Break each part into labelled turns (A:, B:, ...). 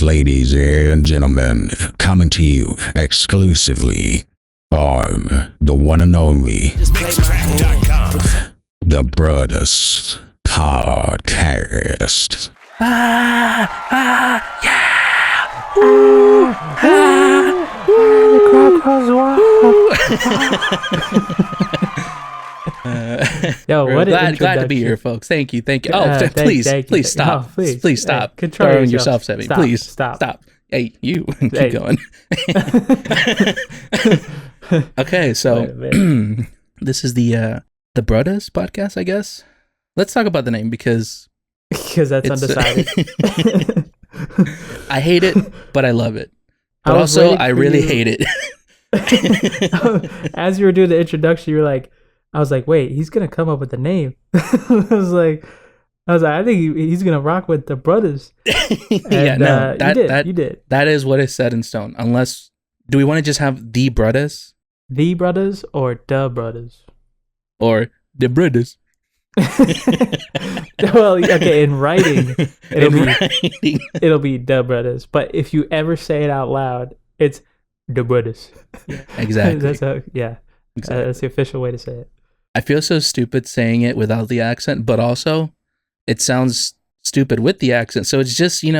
A: ladies and gentlemen, coming to you exclusively on the one and only the Bruddas podcast.
B: Yeah! Ooh! The crowd goes wild. Yo, what
C: glad to be here, folks. Thank you. Oh, please stop. Please stop.
B: Hey, control
C: throwing yourself at me. Please
B: stop.
C: Hey, you keep going. Okay, so this is the Bruddas podcast, I guess. Let's talk about the name because
B: that's undecided.
C: I hate it, but I love it. But also, I really hate it.
B: As you were doing the introduction, you were like, I was like, wait, he's gonna come up with the name. I was like, I think he's gonna rock with the Bruddas.
C: And,
B: you did.
C: That is what is set in stone. Unless, do we want to just have the Bruddas?
B: The Bruddas or the Bruddas?
C: Or the Bruddas?
B: Well, okay, in writing, it'll be the Bruddas. But if you ever say it out loud, it's the Bruddas.
C: Exactly.
B: That's the official way to say it.
C: I feel so stupid saying it without the accent, but also it sounds stupid with the accent. So it's just, you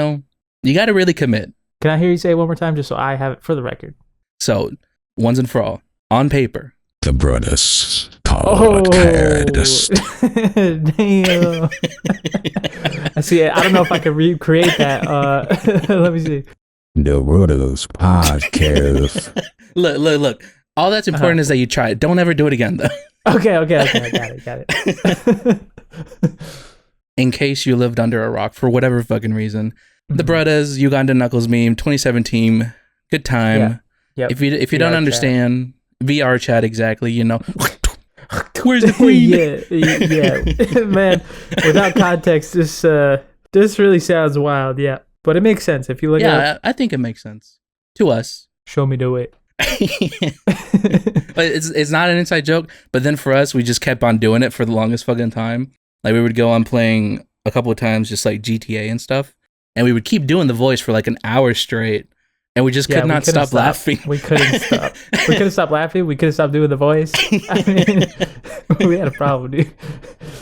C: got to really commit.
B: Can I hear you say it one more time just so I have it for the record?
C: So, once and for all, on paper,
A: the Bruddas podcast.
B: Damn. I see. I don't know if I can recreate that. Let me see.
A: The Bruddas podcast.
C: Look. All that's important is that you try it. Don't ever do it again, though.
B: Okay. I got it.
C: In case you lived under a rock for whatever fucking reason, the Bruddas, Uganda Knuckles meme, 2017, good time.
B: Yeah. Yep.
C: If you don't understand, VR chat exactly, Where's the queen?
B: yeah. Man, without context, this really sounds wild. Yeah, but it makes sense if you look at it.
C: I think it makes sense to us.
B: Show me the way.
C: But it's not an inside joke. But then for us, we just kept on doing it for the longest fucking time. Like we would go on playing a couple of times, just like GTA and stuff, and we would keep doing the voice for like an hour straight. And we just could not stop laughing.
B: We couldn't stop. We couldn't stop laughing. We couldn't stop doing the voice. I mean, we had a problem, dude.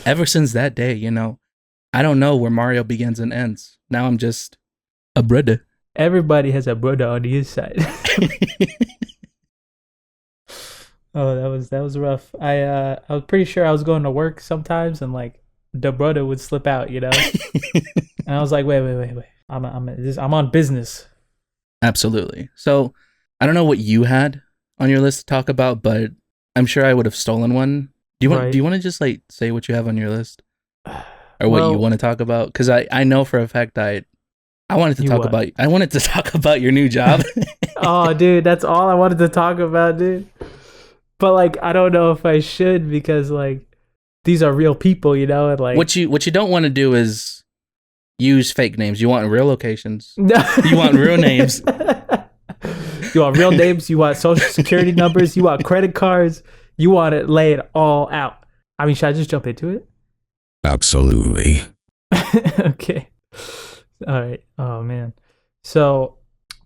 C: Ever since that day, I don't know where Mario begins and ends. Now I'm just a Brudda.
B: Everybody has a Brudda on the inside. Oh, that was rough. I was pretty sure I was going to work sometimes, and like the Brudda would slip out, And I was like, wait. I'm on business.
C: Absolutely. So, I don't know what you had on your list to talk about, but I'm sure I would have stolen one. Do you want to just like say what you have on your list, or what you want to talk about? Because I know for a fact I wanted to talk about. I wanted to talk about your new job.
B: Oh, dude, that's all I wanted to talk about, dude. But like, I don't know if I should because like these are real people, and like
C: what you don't want to do is use fake names. You want real locations.
B: No.
C: You want real names.
B: You want real names. You want social security numbers. You want credit cards. You want to lay it all out. I mean, should I just jump into it?
A: Absolutely.
B: Okay. All right. Oh, man. So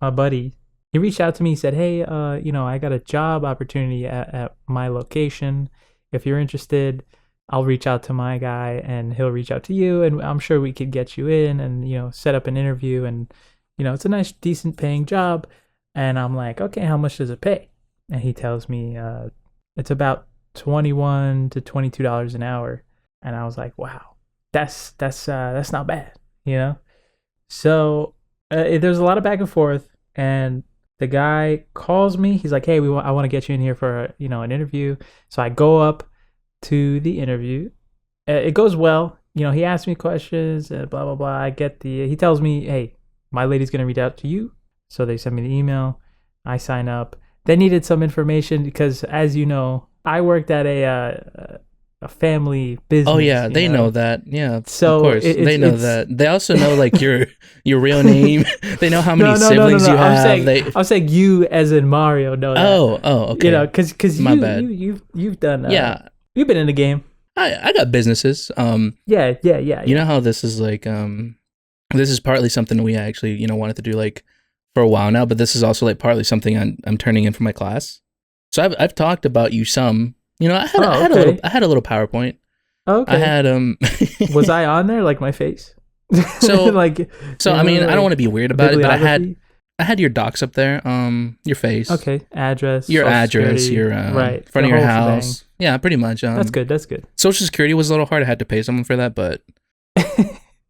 B: my buddy, he reached out to me. He said, hey, I got a job opportunity at my location. If you're interested, I'll reach out to my guy and he'll reach out to you, and I'm sure we could get you in and, set up an interview, and, it's a nice, decent paying job. And I'm like, okay, how much does it pay? And he tells me it's about $21 to $22 an hour. And I was like, wow, that's not bad, So there's a lot of back and forth, and the guy calls me. He's like, hey, I want to get you in here for an interview. So I go up to the interview. It goes well. He asks me questions and blah, blah, blah. He tells me, hey, my lady's going to reach out to you. So they send me the email. I sign up. They needed some information because, as you know, I worked at a family business.
C: Oh yeah, they know that. Yeah,
B: so
C: of course they know that. They also know like your real name. They know how many siblings you have.
B: I'm saying you, as in Mario, know that.
C: Oh, okay.
B: Because
C: my bad.
B: You've done.
C: Yeah,
B: you've been in the game.
C: I got businesses.
B: Yeah.
C: You know how this is like this is partly something we actually, you know, wanted to do like for a while now, but this is also like partly something I'm turning in for my class. So I've talked about you some. You know, I had a little PowerPoint.
B: Okay.
C: I had
B: Was I on there like my face?
C: So
B: like
C: I mean, I don't want to be weird about it, but I had your docs up there, your face.
B: Okay, address.
C: Your address,
B: security,
C: your
B: right,
C: front of your
B: shebang.
C: house. Yeah, pretty much.
B: That's good. That's good.
C: Social Security was a little hard. I had to pay someone for that, but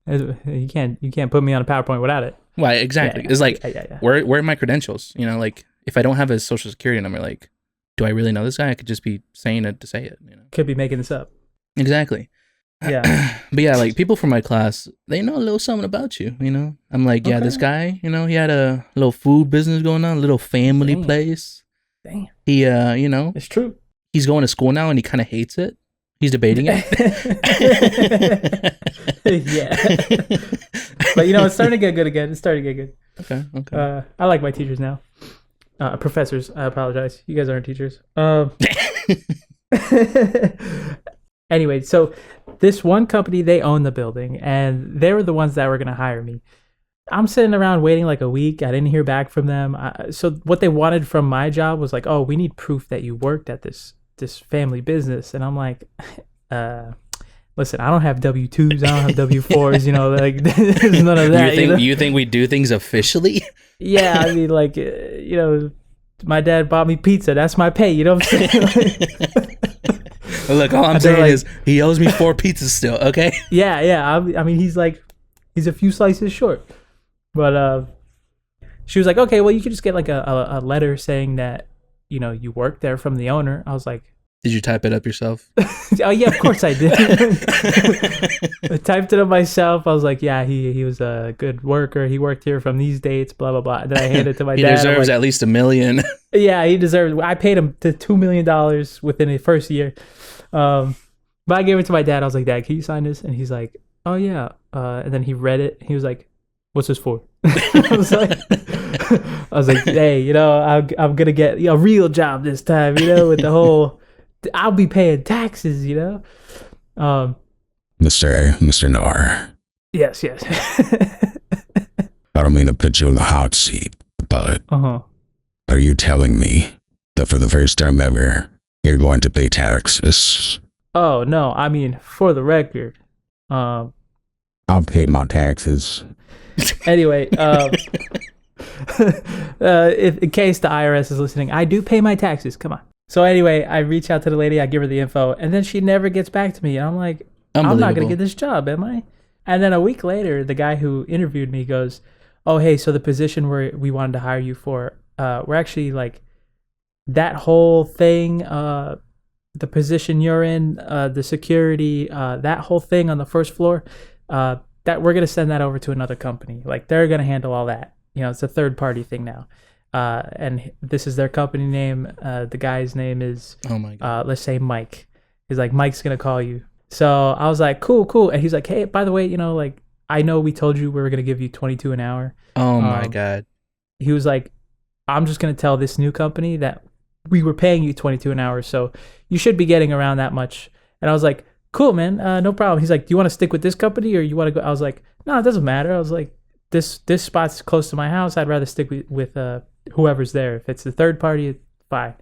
B: you can't put me on a PowerPoint without it.
C: Why exactly?
B: Yeah.
C: It's like
B: Yeah.
C: where are my credentials? You know, like if I don't have a Social Security number, like do I really know this guy? I could just be saying it to say it. You know,
B: could be making this up.
C: Exactly.
B: Yeah.
C: But yeah, like people from my class, they know a little something about you, you know? I'm like, yeah, this guy, you know, he had a little food business going on, a little family place.
B: Damn.
C: He, you know.
B: It's true.
C: He's going to school now and he kind of hates it. He's debating it.
B: Yeah. But, you know, it's starting to get good again. It's starting to get good.
C: Okay.
B: I like my teachers now. Professors, I apologize. You guys aren't teachers. Anyway, so this one company, they own the building, and they were the ones that were going to hire me. I'm sitting around waiting like a week. I didn't hear back from them. So what they wanted from my job was like, oh, we need proof that you worked at this family business. And I'm like, listen, I don't have W-2s. I don't have W-4s. You know, like there's none of that.
C: You think we do things officially?
B: Yeah, I mean, like, you know, my dad bought me pizza. That's my pay. You know what I'm saying?
C: Look, all I'm saying is he owes me 4 pizzas still, okay?
B: Yeah. I mean, he's a few slices short. But she was like, okay, well, you could just get like a letter saying that, you know, you work there from the owner. I was like,
C: did you type it up yourself?
B: Oh, yeah, of course I did. I typed it up myself. I was like, yeah, he was a good worker. He worked here from these dates, blah, blah, blah. And then I handed it to my dad.
C: He deserves at least $1 million.
B: Yeah, he deserves. I paid him to $2 million within the first year. But I gave it to my dad. I was like, Dad, can you sign this? And he's like, oh, yeah. And then he read it. He was like, what's this for? I was like, hey, you know, I'm going to get a real job this time, you know, with the whole, I'll be paying taxes, you know.
A: Mr. Nar.
B: Yes.
A: I don't mean to put you in the hot seat, but are you telling me that for the first time ever, you're going to pay taxes?
B: Oh, no. I mean, for the record.
A: I'll pay my taxes.
B: Anyway, in case the IRS is listening, I do pay my taxes. Come on. So anyway, I reach out to the lady, I give her the info, and then she never gets back to me. And I'm like, I'm not going to get this job, am I? And then a week later, the guy who interviewed me goes, oh, hey, so the position we wanted to hire you for, we're actually like, that whole thing, the position you're in, the security, that whole thing on the first floor, that we're going to send that over to another company. Like, they're going to handle all that. You know, it's a third party thing now. And this is their company name. The guy's name is,
C: oh my God.
B: Let's say Mike. He's like, Mike's going to call you. So I was like, cool. And he's like, hey, by the way, you know, like, I know we told you we were going to give you $22 an hour.
C: Oh my God.
B: He was like, I'm just going to tell this new company that we were paying you $22 an hour. So you should be getting around that much. And I was like, cool, man. No problem. He's like, do you want to stick with this company or you want to go? I was like, no, it doesn't matter. I was like, this spot's close to my house. I'd rather stick with whoever's there. If it's the third party, it's fine.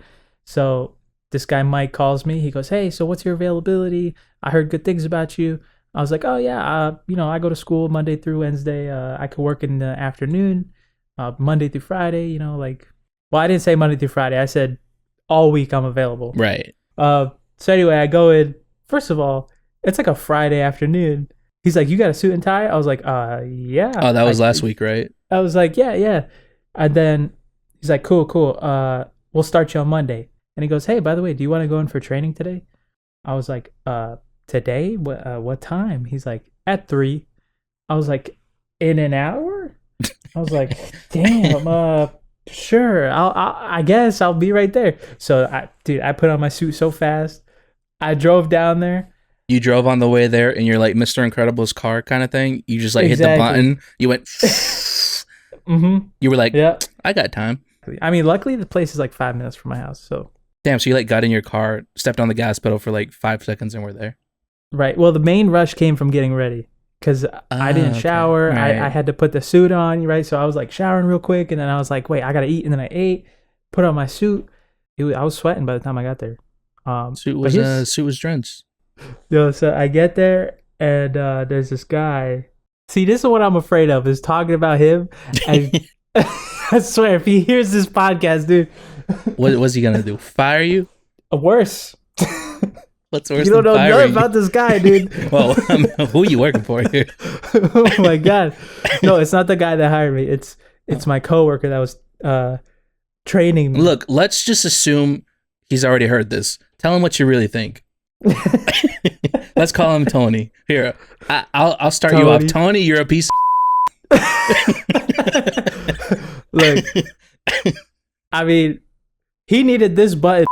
B: So this guy Mike calls me. He goes, hey, so what's your availability? I heard good things about you. I was like, oh yeah, you know, I go to school Monday through Wednesday. I could work in the afternoon, Monday through Friday. You know, like, well, I didn't say Monday through Friday. I said all week I'm available.
C: Right.
B: So anyway, I go in. First of all, it's like a Friday afternoon. He's like, you got a suit and tie? I was like, yeah.
C: Oh, that was last week, right?
B: I was like, yeah. And then he's like, cool. We'll start you on Monday. And he goes, hey, by the way, do you want to go in for training today? I was like, today? What time? He's like, at 3. I was like, in an hour? I was like, damn, sure. I guess I'll be right there. So I put on my suit so fast. I drove down there.
C: You drove on the way there and you're like Mr. Incredible's car kind of thing. You just like hit the button. You went. You were like, yeah, I got time.
B: I mean, luckily the place is like 5 minutes from my house. So
C: damn. So you like got in your car, stepped on the gas pedal for like 5 seconds, and we're there.
B: Right. Well, the main rush came from getting ready because I didn't shower. Right. I had to put the suit on, right? So I was like showering real quick, and then I was like, wait, I gotta eat, and then I ate, put on my suit. I was sweating by the time I got there.
C: Suit was drenched.
B: Yo, so I get there, and there's this guy. See, this is what I'm afraid of, is talking about him. And I swear, if he hears this podcast, dude.
C: What's he gonna do? Fire you?
B: Worse.
C: What's worse?
B: You don't know nothing about this guy, dude.
C: Well, who are you working for here?
B: Oh my god! No, it's not the guy that hired me. It's my coworker that was training me.
C: Look, let's just assume he's already heard this. Tell him what you really think. Let's call him Tony. Here, I'll start Tony. You off. Tony, you're a piece of
B: Look, I mean, he needed this button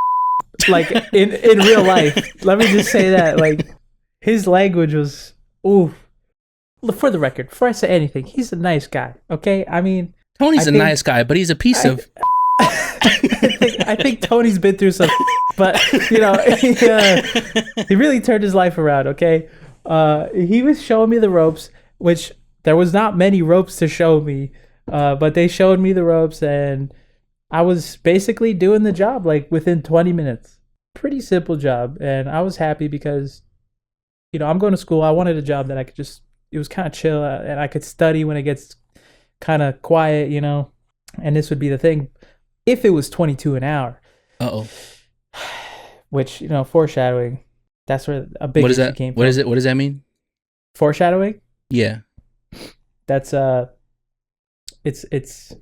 B: like in real life. Let me just say that. Like, his language was, ooh. For the record, before I say anything, he's a nice guy, okay? I mean,
C: Tony's a nice guy, but he's a piece of...
B: I think Tony's been through some, but he really turned his life around. Okay, he was showing me the ropes, which there was not many ropes to show me, but they showed me the ropes, and I was basically doing the job like within 20 minutes. Pretty simple job, and I was happy because, I'm going to school. I wanted a job that I could just, it was kind of chill, and I could study when it gets kind of quiet, and this would be the thing. If it was 22 an hour.
C: Uh-oh.
B: Which, foreshadowing. That's where a big issue came from.
C: What is it? What does that mean?
B: Foreshadowing?
C: Yeah.
B: That's it's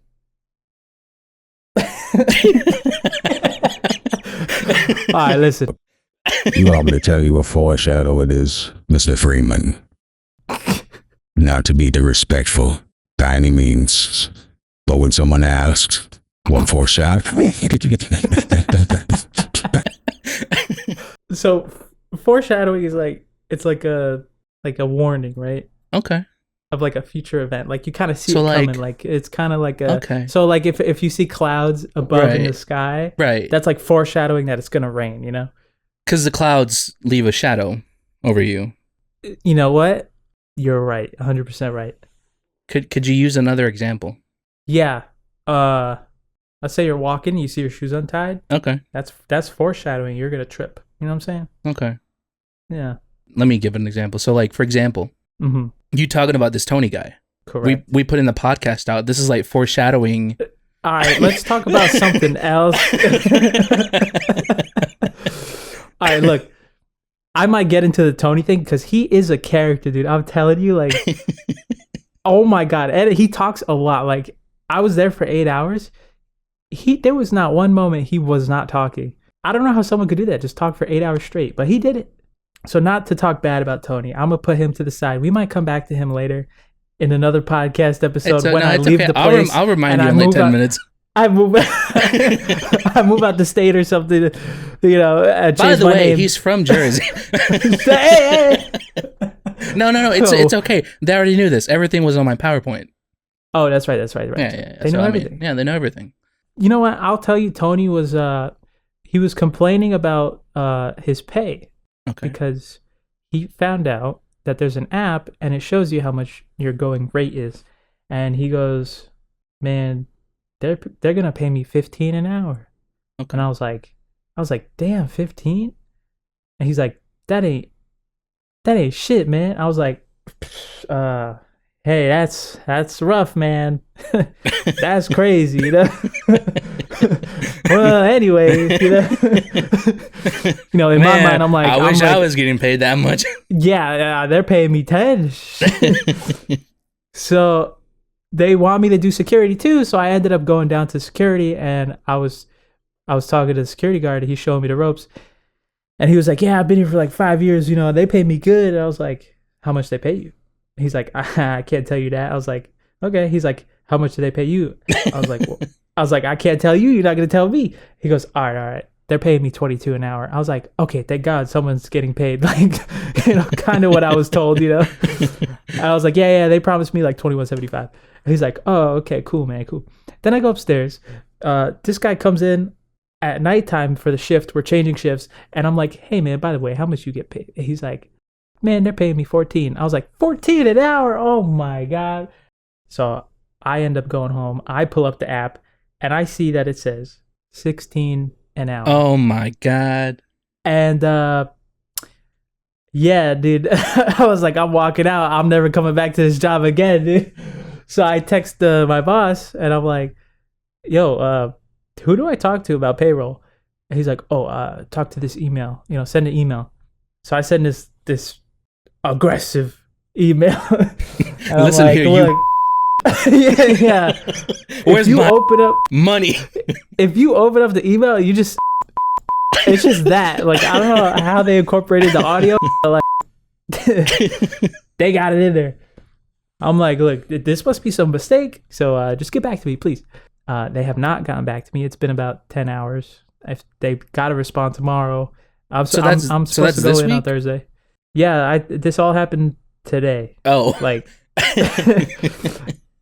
B: All right, listen.
A: You want me to tell you what foreshadow it is, Mr. Freeman? Not to be disrespectful by any means, but when someone asks, one foreshadowing.
B: So foreshadowing is it's like a warning, right?
C: Okay.
B: Of like a future event. Like you kind of see it coming. Like it's kind of like a okay. So like if you see clouds above in the sky,
C: right? That's
B: like foreshadowing that it's gonna rain,
C: Because the clouds leave a shadow over you.
B: You know what? You're right. 100% right.
C: Could you use another example?
B: Yeah. Let's say you're walking, you see your shoes untied.
C: Okay.
B: That's foreshadowing. You're gonna trip. You know what I'm saying?
C: Okay.
B: Yeah.
C: Let me give an example. So, like, for example, you talking about this Tony guy.
B: Correct.
C: We put in the podcast out. This is like foreshadowing.
B: All right, let's talk about something else. All right, look. I might get into the Tony thing because he is a character, dude. I'm telling you, like, oh my god, and he talks a lot. Like, I was there for 8 hours. There was not one moment he was not talking. I don't know how someone could do that, just talk for 8 hours straight, but he did it. So not to talk bad about Tony, I'm gonna put him to the side. We might come back to him later in another podcast episode when I leave the place.
C: I'll remind you in like 10 minutes.
B: I move I move out the state or something,
C: By the way,
B: name.
C: He's from Jersey.
B: hey.
C: No, it's okay. They already knew this. Everything was on my PowerPoint.
B: Oh, that's right.
C: Yeah.
B: They know everything.
C: Yeah, they know everything.
B: You know what? I'll tell you, Tony was he was complaining about his pay.
C: Okay.
B: Because he found out that there's an app and it shows you how much your going rate is. And he goes, man, they're gonna pay me $15 an hour.
C: Okay.
B: And I was like, damn, 15? And he's like, that ain't shit, man. I was like, hey, that's rough, man. That's crazy, Well, anyway, in
C: man,
B: my mind, I'm like,
C: I wish I was getting paid that much.
B: Yeah, they're paying me 10. So they want me to do security too. So I ended up going down to security, and I was talking to the security guard. And he's showing me the ropes, and he was like, "Yeah, I've been here for like 5 years. They pay me good." And I was like, "How much they pay you?" He's like, "I can't tell you that." I was like, "Okay." He's like, "How much do they pay you?" I was like, well, I can't tell you. You're not going to tell me. He goes, all right. They're paying me $22 an hour. I was like, okay, thank God someone's getting paid. Like, kind of what I was told, I was like, yeah, they promised me like $21.75. And he's like, oh, okay, cool, man, cool. Then I go upstairs. This guy comes in at nighttime for the shift. We're changing shifts. And I'm like, hey, man, by the way, how much you get paid? And he's like, man, they're paying me 14. I was like, 14 an hour? Oh my God. So I end up going home. I pull up the app and I see that it says 16 an hour.
C: Oh my God.
B: And yeah, dude, I was like, I'm walking out. I'm never coming back to this job again, dude. So I text my boss and I'm like, yo, who do I talk to about payroll? And he's like, oh, talk to this email, send an email. So I send this aggressive email.
C: Listen like, here, you.
B: yeah.
C: Where's
B: you
C: my
B: open up
C: money?
B: If you open up the email, you just, it's just that. Like, I don't know how they incorporated the audio. But like, they got it in there. I'm like, look, this must be some mistake. So just get back to me, please. They have not gotten back to me. It's been about 10 hours. If they got a response tomorrow. I'm supposed to go in on Thursday. Yeah, this all happened today.
C: Oh.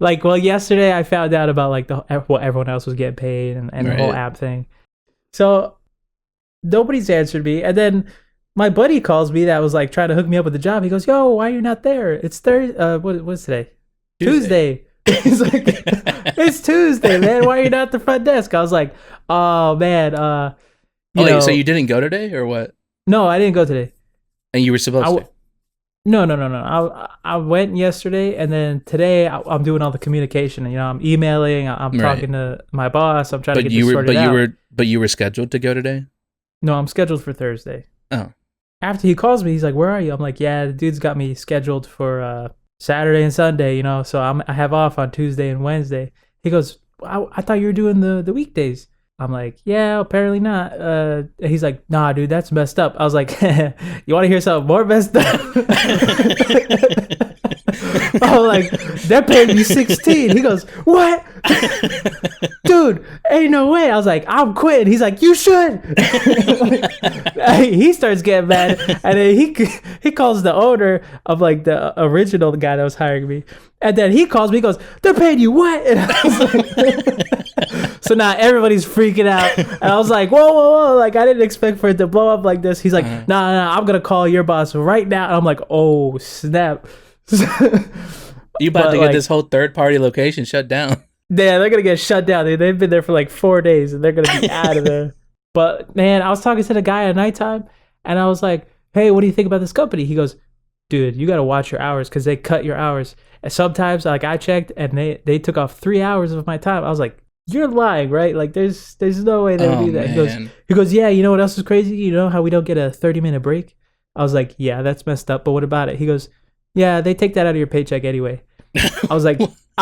B: Like, well, yesterday I found out about like what everyone else was getting paid and the whole app thing. So nobody's answered me. And then my buddy calls me that was like trying to hook me up with the job. He goes, yo, why are you not there? It's Thursday. What's today? Tuesday. He's like, it's Tuesday, man. Why are you not at the front desk? I was like, oh, man.
C: So you didn't go today or what?
B: No, I didn't go today.
C: And you were supposed to?
B: No. I went yesterday, and then today I'm doing all the communication. I'm emailing. I'm talking to my boss. I'm trying to get this sorted out.
C: But you were scheduled to go today?
B: No, I'm scheduled for Thursday.
C: Oh. After
B: he calls me, he's like, where are you? I'm like, yeah, the dude's got me scheduled for Saturday and Sunday, so I have off on Tuesday and Wednesday. He goes, I thought you were doing the weekdays. I'm like, yeah, apparently not. He's like, nah, dude, that's messed up. I was like, you want to hear something more messed up? I'm like, they're paying me 16. He goes, what? Dude, ain't no way. I was like, I'm quitting. He's like, you should. He starts getting mad, and then he calls the owner of like the original guy that was hiring me, and then he calls me. He goes, they're paying you what? And I was like, so now everybody's freaking out, and I was like, whoa, like I didn't expect for it to blow up like this. He's like, nah, I'm gonna call your boss right now, and I'm like, oh snap.
C: You about to get this whole third-party location shut down.
B: Yeah, they're gonna get shut down. They've been there for like 4 days, and they're gonna be out of there. But man, I was talking to the guy at nighttime, and I was like, "Hey, what do you think about this company?" He goes, "Dude, you gotta watch your hours because they cut your hours. And sometimes, like I checked, and they took off 3 hours of my time. I was like, you're lying, right? Like there's no way they would do that."
C: Man.
B: He goes, "Yeah, you know what else is crazy? You know how we don't get a 30-minute break?" I was like, "Yeah, that's messed up. But what about it?" He goes, "Yeah, they take that out of your paycheck anyway." I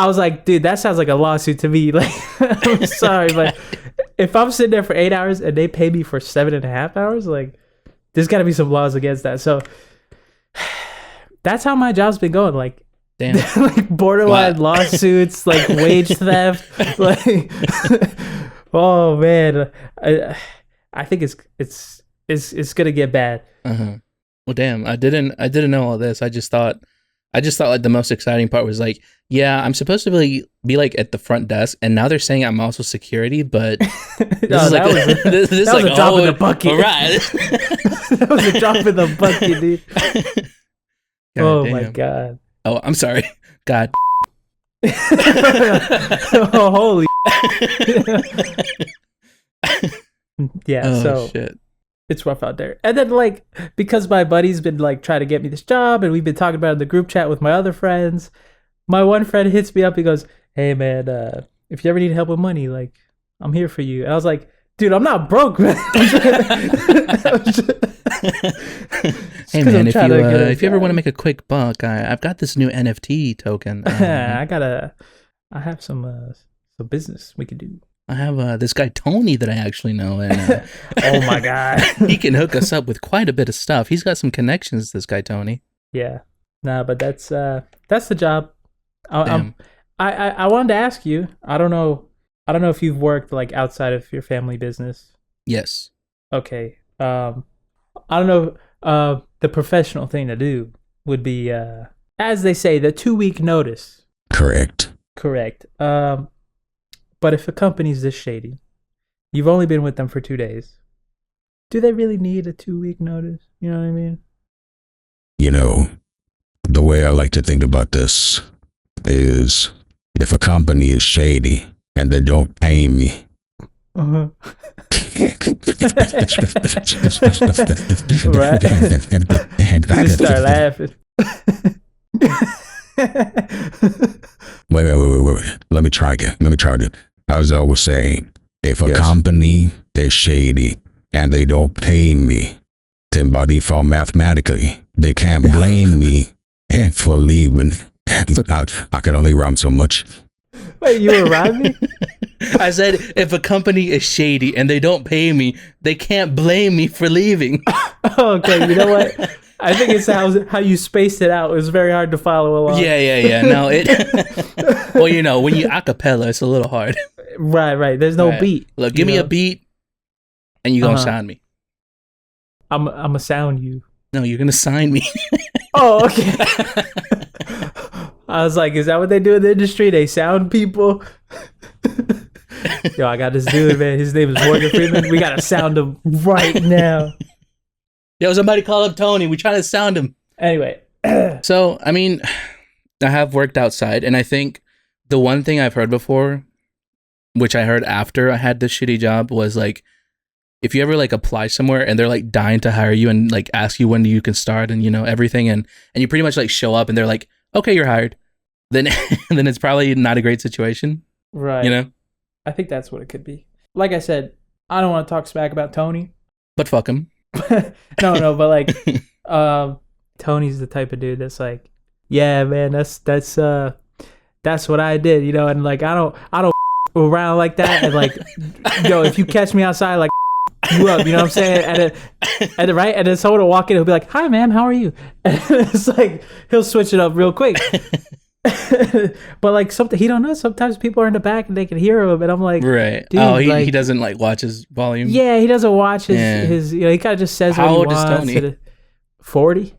B: was like, dude, that sounds like a lawsuit to me. Like, I'm sorry, but if I'm sitting there for 8 hours and they pay me for 7.5 hours, like, there's got to be some laws against that. So that's how my job's been going. Like,
C: damn,
B: like borderline lawsuits, like wage theft. Like, oh man, I think it's gonna get bad.
C: Well, damn, I didn't know all this. I just thought like the most exciting part was like, yeah, I'm supposed to be like at the front desk, and now they're saying I'm also security, but this is like
B: a drop in the bucket.
C: All right.
B: That was a drop in the bucket, dude. Oh
C: damn.
B: My god.
C: Oh, I'm sorry. God.
B: Oh, holy. Yeah.
C: Oh,
B: so
C: shit.
B: It's rough out there. And then, like, because my buddy's been, like, trying to get me this job, and we've been talking about it in the group chat with my other friends, my one friend hits me up. He goes, "Hey, man, if you ever need help with money, like, I'm here for you." And I was like, dude, I'm not broke, man.
C: Hey, man, if you ever want to make a quick buck, I've got this new NFT token.
B: I have some business we could do.
C: I have this guy Tony that I actually know, and
B: oh my god,
C: he can hook us up with quite a bit of stuff. He's got some connections. This guy Tony.
B: Yeah, but that's the job. I wanted to ask you. I don't know if you've worked like outside of your family business.
C: Yes.
B: Okay. I don't know. The professional thing to do would be, as they say, the 2-week notice.
A: Correct.
B: But if a company's this shady, you've only been with them for 2 days, do they really need a 2-week notice? You know what I mean?
A: You know, the way I like to think about this is if a company is shady and they don't pay me.
B: Uh-huh. Right. You just start laughing.
A: Wait. Let me try again. As I was saying, if a company is shady and they don't pay me, then by default, mathematically, they can't blame me for leaving. I can only rhyme so much.
B: Wait, you were rhyming?
C: I said, if a company is shady and they don't pay me, they can't blame me for leaving.
B: Okay, you know what? I think it's how you spaced it out. It was very hard to follow along.
C: Yeah. No, well, you know, when you acapella, it's a little hard.
B: Right. There's no beat.
C: Look, give me a beat, and you're gonna sound me.
B: I'm gonna sound you.
C: No, you're gonna sign me.
B: Oh, okay. I was like, is that what they do in the industry? They sound people. Yo, I got this dude, man. His name is Morgan Freeman. We gotta sound him right now.
C: Yo, somebody call up Tony. We trying to sound him.
B: Anyway.
C: So, I mean, I have worked outside, and I think the one thing I've heard before, which I heard after I had this shitty job, was like, if you ever like apply somewhere and they're like dying to hire you and like ask you when you can start and, you know, everything, and you pretty much like show up and they're like, okay, you're hired, then it's probably not a great situation.
B: Right.
C: You know?
B: I think that's what it could be. Like I said, I don't want to talk smack about Tony.
C: But fuck him.
B: No, but like Tony's the type of dude that's like, yeah, man, that's what I did, you know, and like I don't around like that, and like, yo, if you catch me outside, like you up, you know what I'm saying? And right, and then someone will walk in, he'll be like, hi man, how are you? And it's like he'll switch it up real quick. But like something he don't know, sometimes people are in the back and they can hear him, and I'm like,
C: right,
B: dude,
C: he doesn't like watch his volume.
B: Yeah, he doesn't watch his you know, he kind of just says
C: how
B: what he
C: old
B: wants.
C: Is Tony?
B: 40.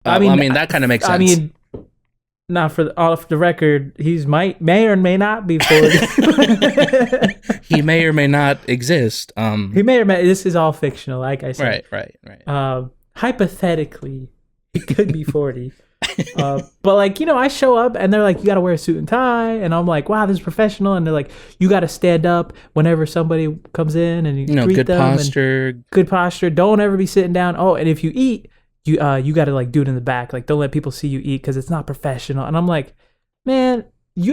C: I mean that kind of makes sense.
B: I mean, not for off the record, he's may or may not be 40.
C: He may or may not exist.
B: He may or may. This is all fictional, like I said.
C: Right.
B: Hypothetically, he could be 40. But like, you know, I show up and they're like, you got to wear a suit and tie, and I'm like, wow, this is professional. And they're like, you got to stand up whenever somebody comes in, and you greet
C: good
B: them.
C: Posture.
B: Good posture. Don't ever be sitting down. Oh, and if you eat, you got to like do it in the back. Like, don't let people see you eat because it's not professional. And I'm like, man,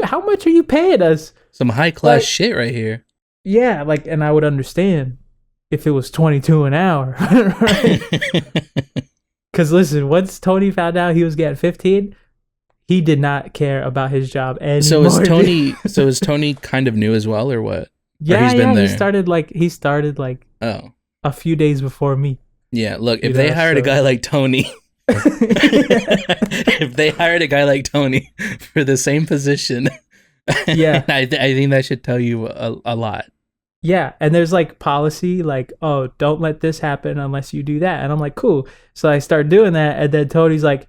B: how much are you paying us?
C: Some high class shit right here.
B: Yeah, like, and I would understand if it was 22 an hour, right? Because listen, once Tony found out he was getting 15, he did not care about his job anymore.
C: So is Tony kind of new as well, or what?
B: Yeah,
C: been there?
B: He started like a few days before me.
C: Yeah, look, if they hired a guy like Tony, if they hired a guy like Tony for the same position,
B: yeah,
C: I think that should tell you a lot.
B: Yeah, and there's like policy, like, oh, don't let this happen unless you do that. And I'm like, cool. So I start doing that, and then Tony's like,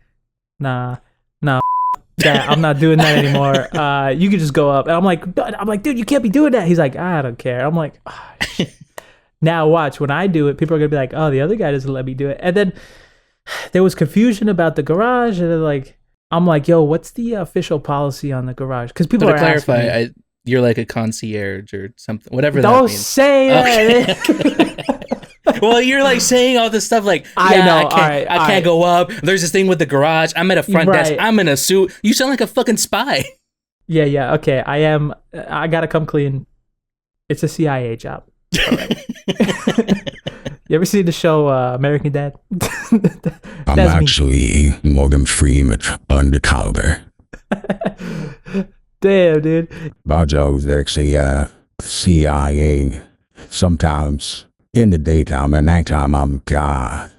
B: nah, that I'm not doing that anymore. You can just go up. And I'm like, dude, you can't be doing that. He's like, I don't care. I'm like, oh, shit. Now watch, when I do it, people are gonna be like, oh, the other guy doesn't let me do it. And then there was confusion about the garage, and then like, I'm like, yo, what's the official policy on the garage? Because people are
C: clarify,
B: asking me.
C: You're like a concierge or something, whatever
B: Don't
C: that means.
B: say that.
C: Okay. Well, you're like saying all this stuff like,
B: I know,
C: I can't go up. There's this thing with the garage. I'm at a front desk. I'm in a suit. You sound like a fucking spy.
B: Yeah. Okay, I am. I gotta come clean. It's a CIA job. All right. You ever see the show American Dad?
A: I'm actually Morgan Freeman undercover.
B: Damn, dude.
A: Bajo's actually CIA. Sometimes in the daytime and nighttime, I'm God.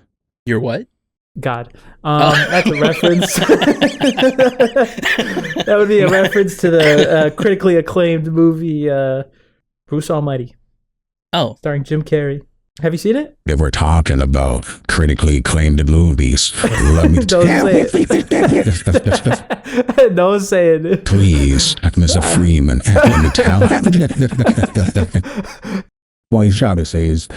C: You're what?
B: God. That's a reference. That would be a reference to the critically acclaimed movie Bruce Almighty.
C: Oh.
B: Starring Jim Carrey. Have you seen it?
A: If we're talking about critically acclaimed movies, let me
B: Don't say it. Don't say it.
A: Please, Mr. Freeman, let me tell. What he's trying to say is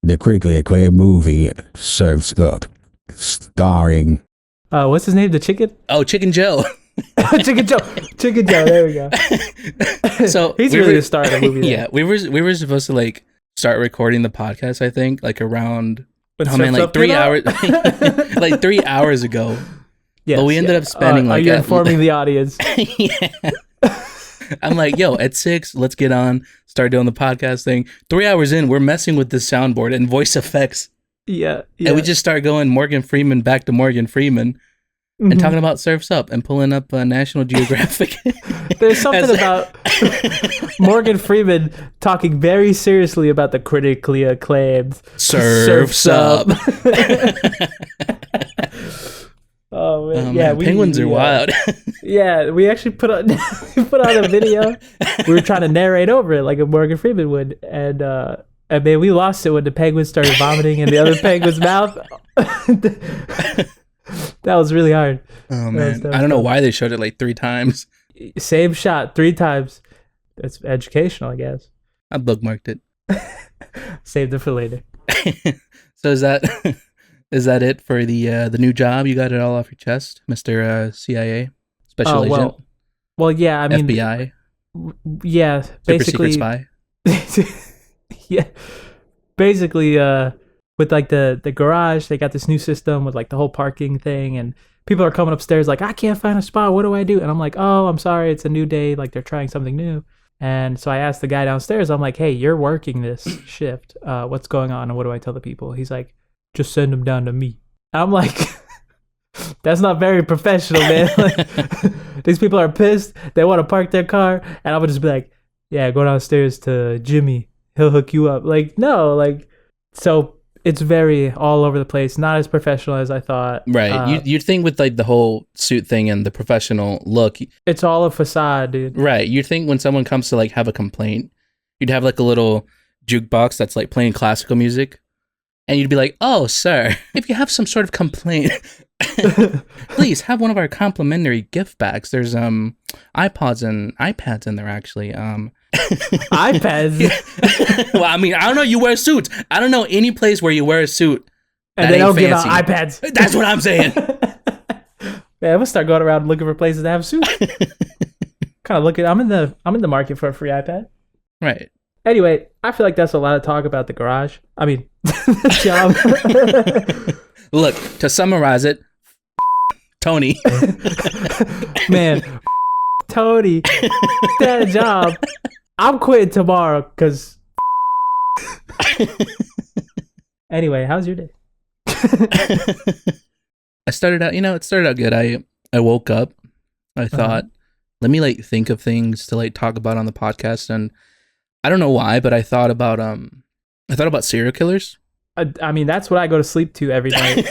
A: the critically acclaimed movie serves up, starring
B: What's his name? The chicken?
C: Oh, Chicken Joe.
B: Chicken Joe. Chicken Joe. There we go.
C: So
B: he's really the star of the movie.
C: Yeah, we were supposed to like start recording the podcast. I think like around like 3 hours, like 3 hours ago. Yes, but we ended up spending like.
B: Are you informing the audience?
C: Yeah. I'm like, yo, at 6, let's get on, start doing the podcast thing. 3 hours in, we're messing with the soundboard and voice effects.
B: Yeah.
C: And we just start going Morgan Freeman back to Morgan Freeman and talking about Surf's Up and pulling up National Geographic.
B: There's something about Morgan Freeman talking very seriously about the critically acclaimed
C: Surf's Up.
B: Oh man,
C: yeah, penguins are wild.
B: Yeah, we actually put on a video. We were trying to narrate over it like a Morgan Freeman would, and man, we lost it when the penguin started vomiting in the other penguin's mouth. That was really hard.
C: Oh man, I don't know why they showed it like 3 times.
B: Same shot 3 times. It's educational, I guess.
C: I bookmarked it.
B: Saved it for later.
C: So is that it for the new job? You got it all off your chest, Mr. CIA special agent?
B: Well, yeah. I mean,
C: FBI.
B: Yeah, basically.
C: Super secret spy.
B: Yeah, basically. With like the garage, they got this new system with like the whole parking thing, and people are coming upstairs like, I can't find a spot. What do I do? And I'm like, oh, I'm sorry, it's a new day. Like they're trying something new. And so I asked the guy downstairs. I'm like, hey, you're working this shift. What's going on? And what do I tell the people? He's like, just send them down to me. I'm like, that's not very professional, man. Like, these people are pissed. They want to park their car. And I would just be like, yeah, go downstairs to Jimmy. He'll hook you up. Like, no, like, so it's very all over the place. Not as professional as I thought.
C: Right. You'd think with like the whole suit thing and the professional look.
B: It's all a facade, dude.
C: Right. You'd think when someone comes to like have a complaint, you'd have like a little jukebox that's like playing classical music. And you'd be like, oh, sir, if you have some sort of complaint, please have one of our complimentary gift bags. There's iPods and iPads in there, actually.
B: iPads?
C: Well, I mean, I don't know. You wear suits. I don't know any place where you wear a suit
B: and they don't give out iPads.
C: That's what I'm saying.
B: Man, I'm gonna start going around looking for places that have suits. Kind of looking. I'm in the market for a free iPad.
C: Right.
B: Anyway, I feel like that's a lot of talk about the garage. I mean, the job.
C: Look, to summarize it, Tony.
B: Man, Tony, that job. I'm quitting tomorrow because. Anyway, how's your day?
C: It started out good. I woke up. I thought, let me like think of things to like talk about on the podcast, and I don't know why, but I thought about serial killers.
B: I mean, that's what I go to sleep to every night.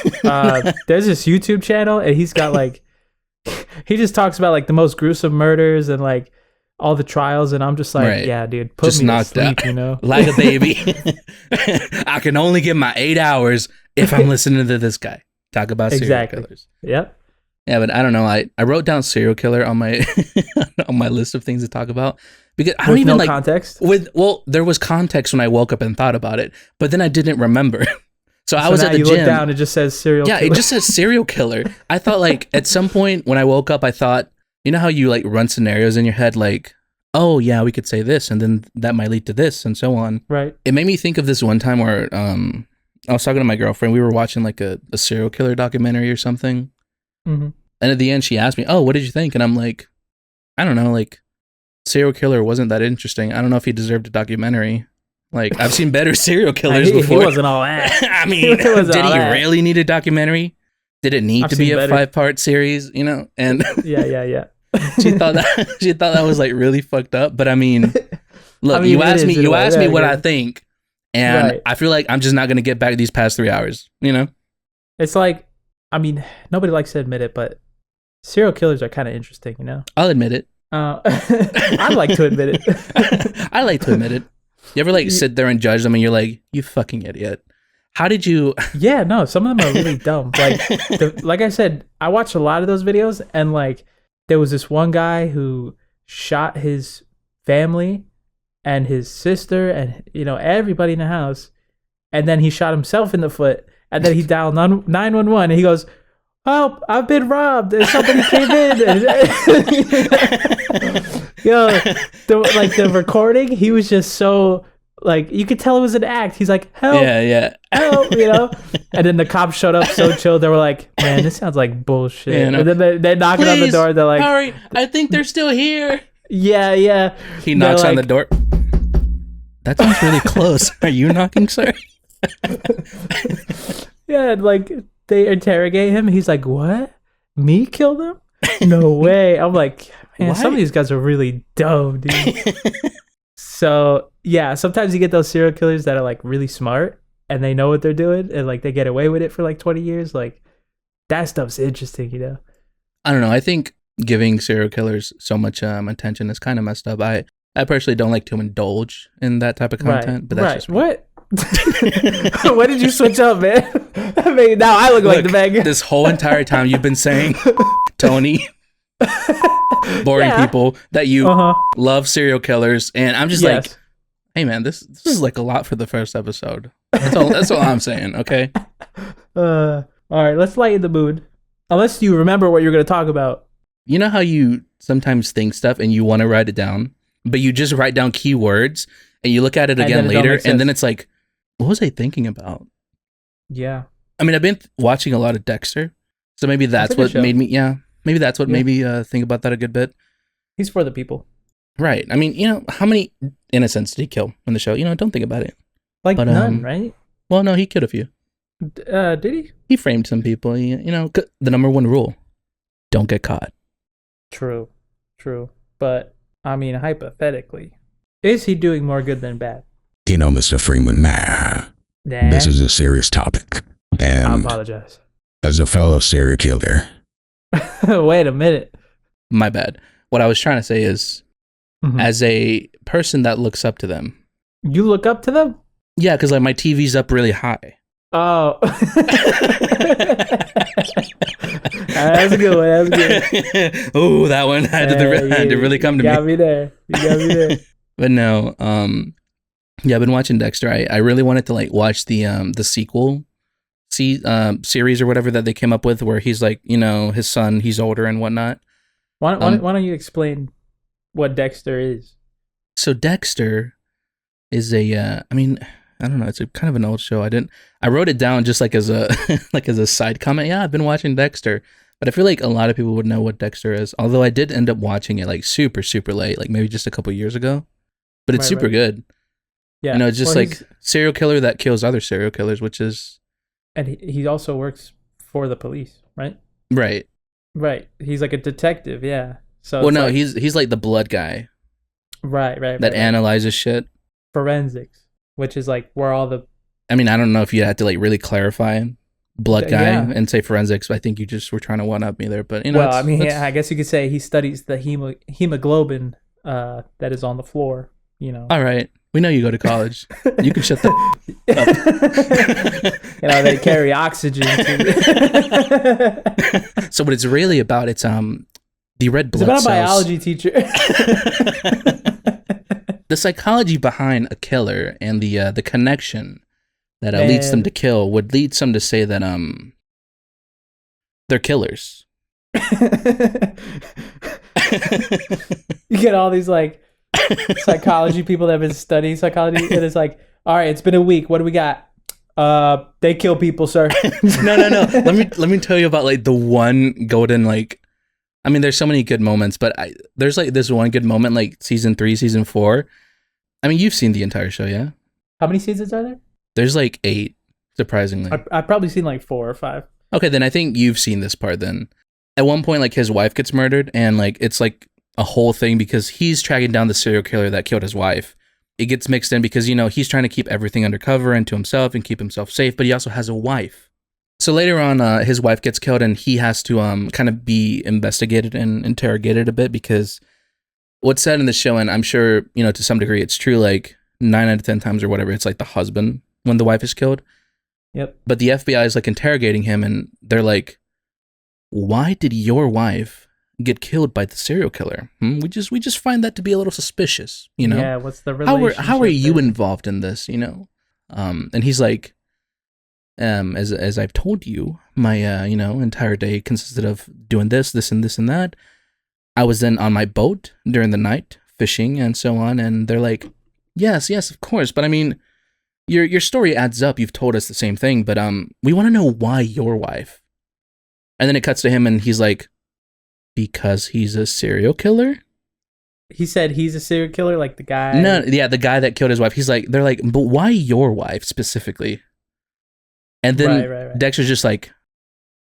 B: There's this YouTube channel, and he's got like, he just talks about like the most gruesome murders and like all the trials, and I'm just like, right. Yeah, dude, put just me to sleep, out. You know,
C: like a baby. I can only get my 8 hours if I'm listening to this guy talk about serial killers.
B: Yep.
C: Yeah, but I don't know. I wrote down serial killer on my on my list of things to talk about. Because I don't even like
B: context.
C: There was context when I woke up and thought about it, but then I didn't remember. So I was at the gym.
B: You look down, it just says serial killer.
C: Yeah, it just says serial killer. I thought like at some point when I woke up, I thought, you know how you like run scenarios in your head, like, oh yeah, we could say this, and then that might lead to this, and so on.
B: Right.
C: It made me think of this one time where I was talking to my girlfriend. We were watching like a serial killer documentary or something, and at the end she asked me, "Oh, what did you think?" And I'm like, I don't know, like. Serial killer wasn't that interesting. I don't know if he deserved a documentary. Like, I've seen better serial killers before.
B: He wasn't all that.
C: I mean, did he really need a documentary? Did it need to be a 5-part series? You know? And
B: yeah.
C: she thought that was like really fucked up. But I mean, look, you asked me what I think, and I feel like I'm just not gonna get back these past 3 hours. You know?
B: It's like, I mean, nobody likes to admit it, but serial killers are kind of interesting. You know?
C: I'll admit it.
B: I'd like to admit it.
C: I like to admit it. You ever like sit there and judge them and you're like, you fucking idiot. How did you?
B: Yeah, no, some of them are really dumb. Like, like I said, I watched a lot of those videos, and like there was this one guy who shot his family and his sister and, you know, everybody in the house, and then he shot himself in the foot, and then he dialed 911 and he goes, help, I've been robbed and somebody came in. Yo, the recording, he was just so, like, you could tell it was an act. He's like, help, help, and then the cops showed up so chill. They were like, man, this sounds like bullshit. Yeah, no. And then they're knocking on the door. They're like,
C: hurry, I think they're still here.
B: Yeah.
C: He knocks on the door. That sounds really close. Are you knocking, sir?
B: Yeah, like, they interrogate him. He's like, what? Me kill them? No way. I'm like, man, some of these guys are really dumb, dude. So, yeah, sometimes you get those serial killers that are, like, really smart and they know what they're doing and, like, they get away with it for, like, 20 years. Like, that stuff's interesting,
C: I don't know. I think giving serial killers so much attention is kind of messed up. I personally don't like to indulge in that type of content, but that's just me.
B: What? When did you switch up, man? I mean, now I look like the bag.
C: This whole entire time you've been saying, Tony, boring people, that you love serial killers, and I'm just like, hey man, this is like a lot for the first episode. That's all I'm saying. Okay.
B: All right, let's lighten the mood. Unless you remember what you're going to talk about.
C: You know how you sometimes think stuff and you want to write it down, but you just write down keywords and you look at it again later, and then it's like, what was I thinking about?
B: Yeah.
C: I mean, I've been watching a lot of Dexter, so maybe that's what made me. Yeah, maybe that's what made me think about that a good bit.
B: He's for the people,
C: right? I mean, how many innocents did he kill in the show? Don't think about it.
B: Like, but, none, right?
C: Well, no, he killed a few.
B: Did he?
C: He framed some people. The number one rule: don't get caught.
B: True. But I mean, hypothetically, is he doing more good than bad?
A: Mr. Freeman, this is a serious topic. And
B: I apologize.
A: As a fellow serial killer.
B: Wait a minute.
C: My bad. What I was trying to say is, as a person that looks up to them.
B: You look up to them?
C: Yeah, because like my TV's up really high.
B: Oh. That's a good one.
C: Oh, that one had to really come to me.
B: You got me there.
C: But no, yeah, I've been watching Dexter. I really wanted to like watch the sequel series or whatever that they came up with, where he's like, his son, he's older and whatnot.
B: Why don't you explain what Dexter is?
C: So Dexter is I don't know, it's a kind of an old show. I wrote it down just like as a as a side comment. Yeah, I've been watching Dexter, but I feel like a lot of people would know what Dexter is. Although I did end up watching it like super, super late, like maybe just a couple years ago. But it's super good. Yeah, it's just like serial killer that kills other serial killers, which is.
B: And he also works for the police, right?
C: Right.
B: He's like a detective, yeah. So
C: well, no, like, he's like the blood guy.
B: Right.
C: That analyzes shit.
B: Forensics, which is like where all the.
C: I mean, I don't know if you had to like really clarify blood guy and say forensics. I think you just were trying to one up me there, but
B: Well, I mean, I guess you could say he studies the hemoglobin that is on the floor.
C: All right. We know you go to college. You can shut the
B: up. They carry oxygen.
C: So what it's really about, it's the red blood cells.
B: It's about a biology teacher.
C: The psychology behind a killer and the connection that leads them to kill would lead some to say that they're killers.
B: You get all these like psychology people that have been studying psychology, and it's like, all right, it's been a week. What do we got? They kill people, sir.
C: No. Let me tell you about like the one golden like. I mean, there's so many good moments, but there's like this one good moment, like season 3, season 4. I mean, you've seen the entire show, yeah?
B: How many seasons are there?
C: There's like 8, surprisingly.
B: I've probably seen like 4 or 5.
C: Okay, then I think you've seen this part. Then at one point, like his wife gets murdered, and like it's like a whole thing because he's tracking down the serial killer that killed his wife. It gets mixed in because he's trying to keep everything undercover and to himself and keep himself safe, but he also has a wife. So later on, his wife gets killed, and he has to kind of be investigated and interrogated a bit because what's said in the show, and I'm sure to some degree it's true, like 9 out of 10 times or whatever, it's like the husband when the wife is killed.
B: Yep.
C: But the FBI is like interrogating him, and they're like, "Why did your wife get killed by the serial killer? We just find that to be a little suspicious,
B: Yeah, what's the relationship?
C: How are you involved in this, And he's like, as I've told you, my entire day consisted of doing this, and this, and that. I was then on my boat during the night, fishing and so on, and they're like, yes, of course, but I mean, your story adds up. You've told us the same thing, but we want to know why your wife. And then it cuts to him, and he's like, because he's a serial killer.
B: He said he's a serial killer, like the guy.
C: No, yeah, the guy that killed his wife. They're like, but why your wife specifically? And then
B: right.
C: Dexter's just like,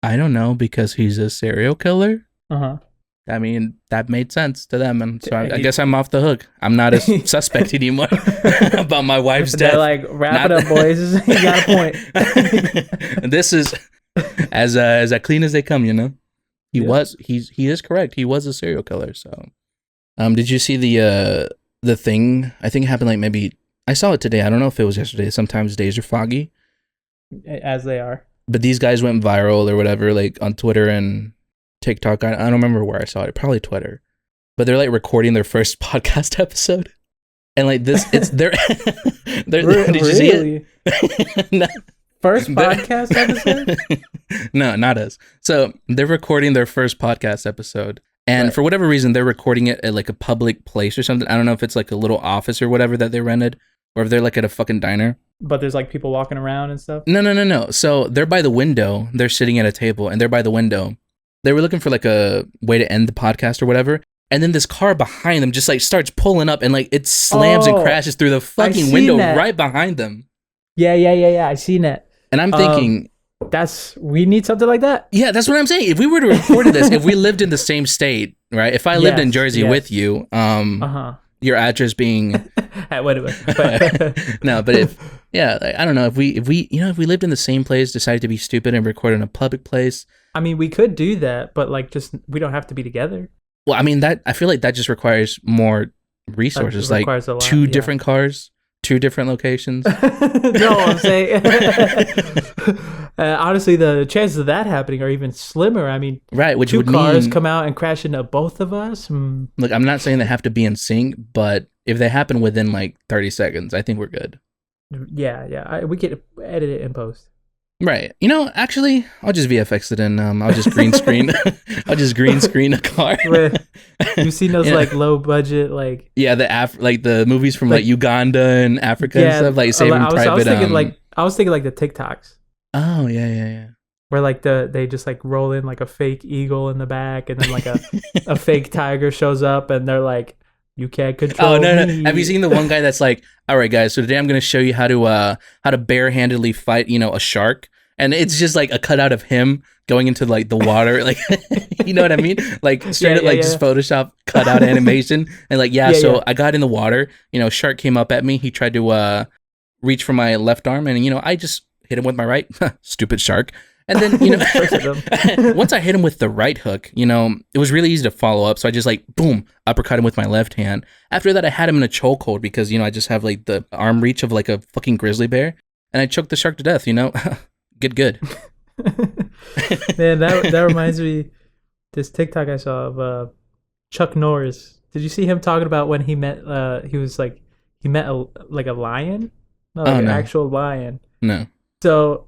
C: I don't know, because he's a serial killer. I mean, that made sense to them, and so I guess I'm off the hook. I'm not a suspect anymore about my wife's death.
B: They're like, wrap it up, boys. You got a point.
C: This is as clean as they come, you know. He is correct. He was a serial killer. So, did you see the thing? I think it happened like maybe I saw it today. I don't know if it was yesterday. Sometimes days are foggy,
B: as they are.
C: But these guys went viral or whatever, like on Twitter and TikTok. I don't remember where I saw it. Probably Twitter. But they're like recording their first podcast episode, and like this, it's their. Did you see it? No.
B: First podcast episode?
C: No, not us. So they're recording their first podcast episode. And for whatever reason, they're recording it at like a public place or something. I don't know if it's like a little office or whatever that they rented, or if they're like at a fucking diner.
B: But there's like people walking around and stuff?
C: No. So they're by the window. They're sitting at a table and they're by the window. They were looking for like a way to end the podcast or whatever. And then this car behind them just like starts pulling up and like it slams and crashes through the fucking window right behind them.
B: Yeah. I seen it.
C: And I'm thinking,
B: we need something like that.
C: Yeah, that's what I'm saying. If we were to record this, if we lived in the same state, right? If I lived in Jersey with you, your address being no, but I don't know, if we lived in the same place, decided to be stupid and record in a public place.
B: I mean, we could do that, but like, just we don't have to be together.
C: Well, I mean, I feel like that just requires more resources, like two different cars. Two different locations.
B: No, I'm saying honestly, the chances of that happening are even slimmer. I mean,
C: which
B: two cars come out and crash into both of us.
C: Look, I'm not saying they have to be in sync, but if they happen within like 30 seconds, I think we're good.
B: Yeah. We could edit it in post.
C: Right. You know, actually, I'll just VFX it in. I'll just green screen. I'll just green screen a car.
B: You've seen those like low budget like
C: the movies from like Uganda and Africa and stuff, like Saving Private.
B: I was thinking like the TikToks.
C: Oh yeah.
B: Where like they just like roll in like a fake eagle in the back, and then like a fake tiger shows up, and they're like, "You can't control."
C: Oh no!
B: me.
C: Have you seen the one guy that's like, "All right, guys, so today I'm going to show you how to barehandedly fight, a shark," and it's just like a cutout of him going into like the water, like you know what I mean? Like straight up, like just Photoshop cutout animation, and like I got in the water, shark came up at me, he tried to reach for my left arm, and I just hit him with my right, stupid shark. And then, once I hit him with the right hook, it was really easy to follow up. So I just like, boom, uppercut him with my left hand. After that, I had him in a chokehold because, I just have like the arm reach of like a fucking grizzly bear. And I choked the shark to death, Good.
B: Man, that reminds me, this TikTok I saw of Chuck Norris. Did you see him talking about when he met, he met a lion? No, like an actual lion.
C: No.
B: So...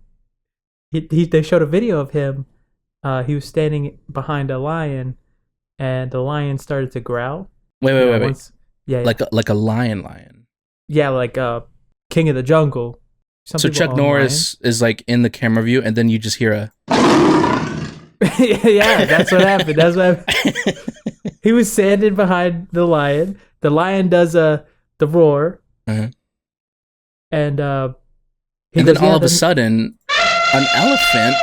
B: They showed a video of him. He was standing behind a lion, and the lion started to growl.
C: Wait. Like a lion.
B: Yeah, like King of the Jungle.
C: So Chuck Norris is like in the camera view, and then you just hear a.
B: Yeah, that's what happened. He was standing behind the lion. The lion does the roar, and
C: then all of a sudden. An elephant?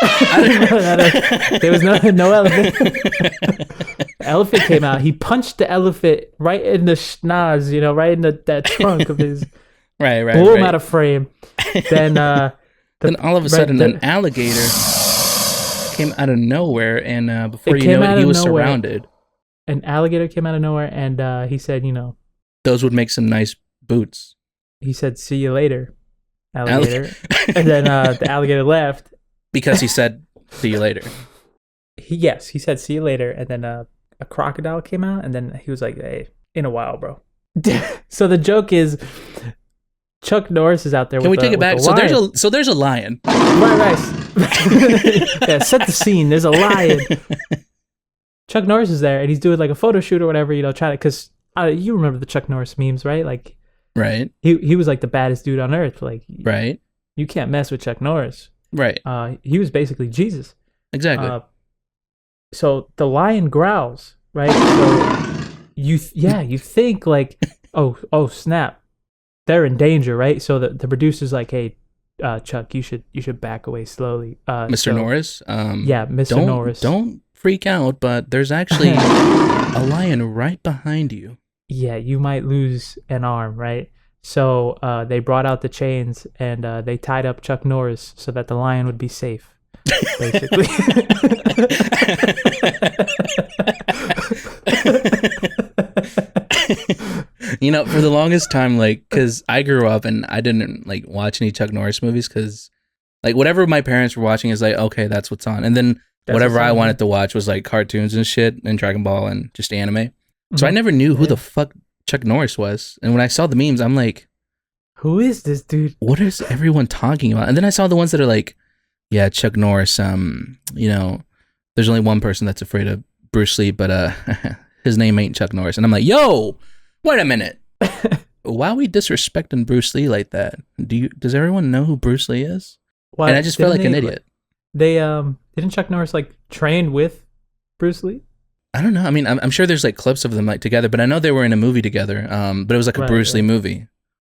B: There was no elephant. Elephant came out. He punched the elephant right in the schnoz, right in that trunk of his.
C: Right.
B: Blew him out of frame. Then,
C: then all of a sudden, an alligator came out of nowhere, and before you know it, he was surrounded.
B: An alligator came out of nowhere, and he said,
C: those would make some nice boots.
B: He said, "See you later." Alligator. And then the alligator left
C: because he said see you later.
B: He said see you later, and then a crocodile came out, and then he was like, "Hey, in a while, bro." So the joke is Chuck Norris is out there.
C: Can
B: with
C: we take it back? So there's a lion.
B: Right. Yeah, set the scene. There's a lion. Chuck Norris is there, and he's doing like a photo shoot or whatever. Trying to, because you remember the Chuck Norris memes, right? Like,
C: right.
B: He was like the baddest dude on earth. Like,
C: right.
B: You can't mess with Chuck Norris.
C: Right.
B: He was basically Jesus.
C: Exactly.
B: So the lion growls, right? So you think like, oh snap, they're in danger, right? So the producer's like, hey, Chuck, you should back away slowly.
C: Mr. Norris.
B: Yeah, Mr. Norris.
C: Don't freak out, but there's actually a lion right behind you.
B: Yeah, you might lose an arm, right? So they brought out the chains and they tied up Chuck Norris so that the lion would be safe, basically.
C: For the longest time, like, because I grew up and I didn't like watch any Chuck Norris movies because, like, whatever my parents were watching is like, okay, that's what's on, and then whatever I wanted to watch was like cartoons and shit and Dragon Ball and just anime. Mm-hmm. So I never knew who the fuck Chuck Norris was, and when I saw the memes, I'm like,
B: who is this dude?
C: What is everyone talking about? And then I saw the ones that are like, yeah, Chuck Norris. There's only one person that's afraid of Bruce Lee, but his name ain't Chuck Norris. And I'm like, yo, wait a minute. Why are we disrespecting Bruce Lee like that? Does everyone know who Bruce Lee is?
B: What?
C: And I just feel like an idiot.
B: They didn't Chuck Norris like train with Bruce Lee?
C: I don't know. I mean, I'm sure there's like clips of them like together, but I know they were in a movie together. But it was like a Bruce Lee movie.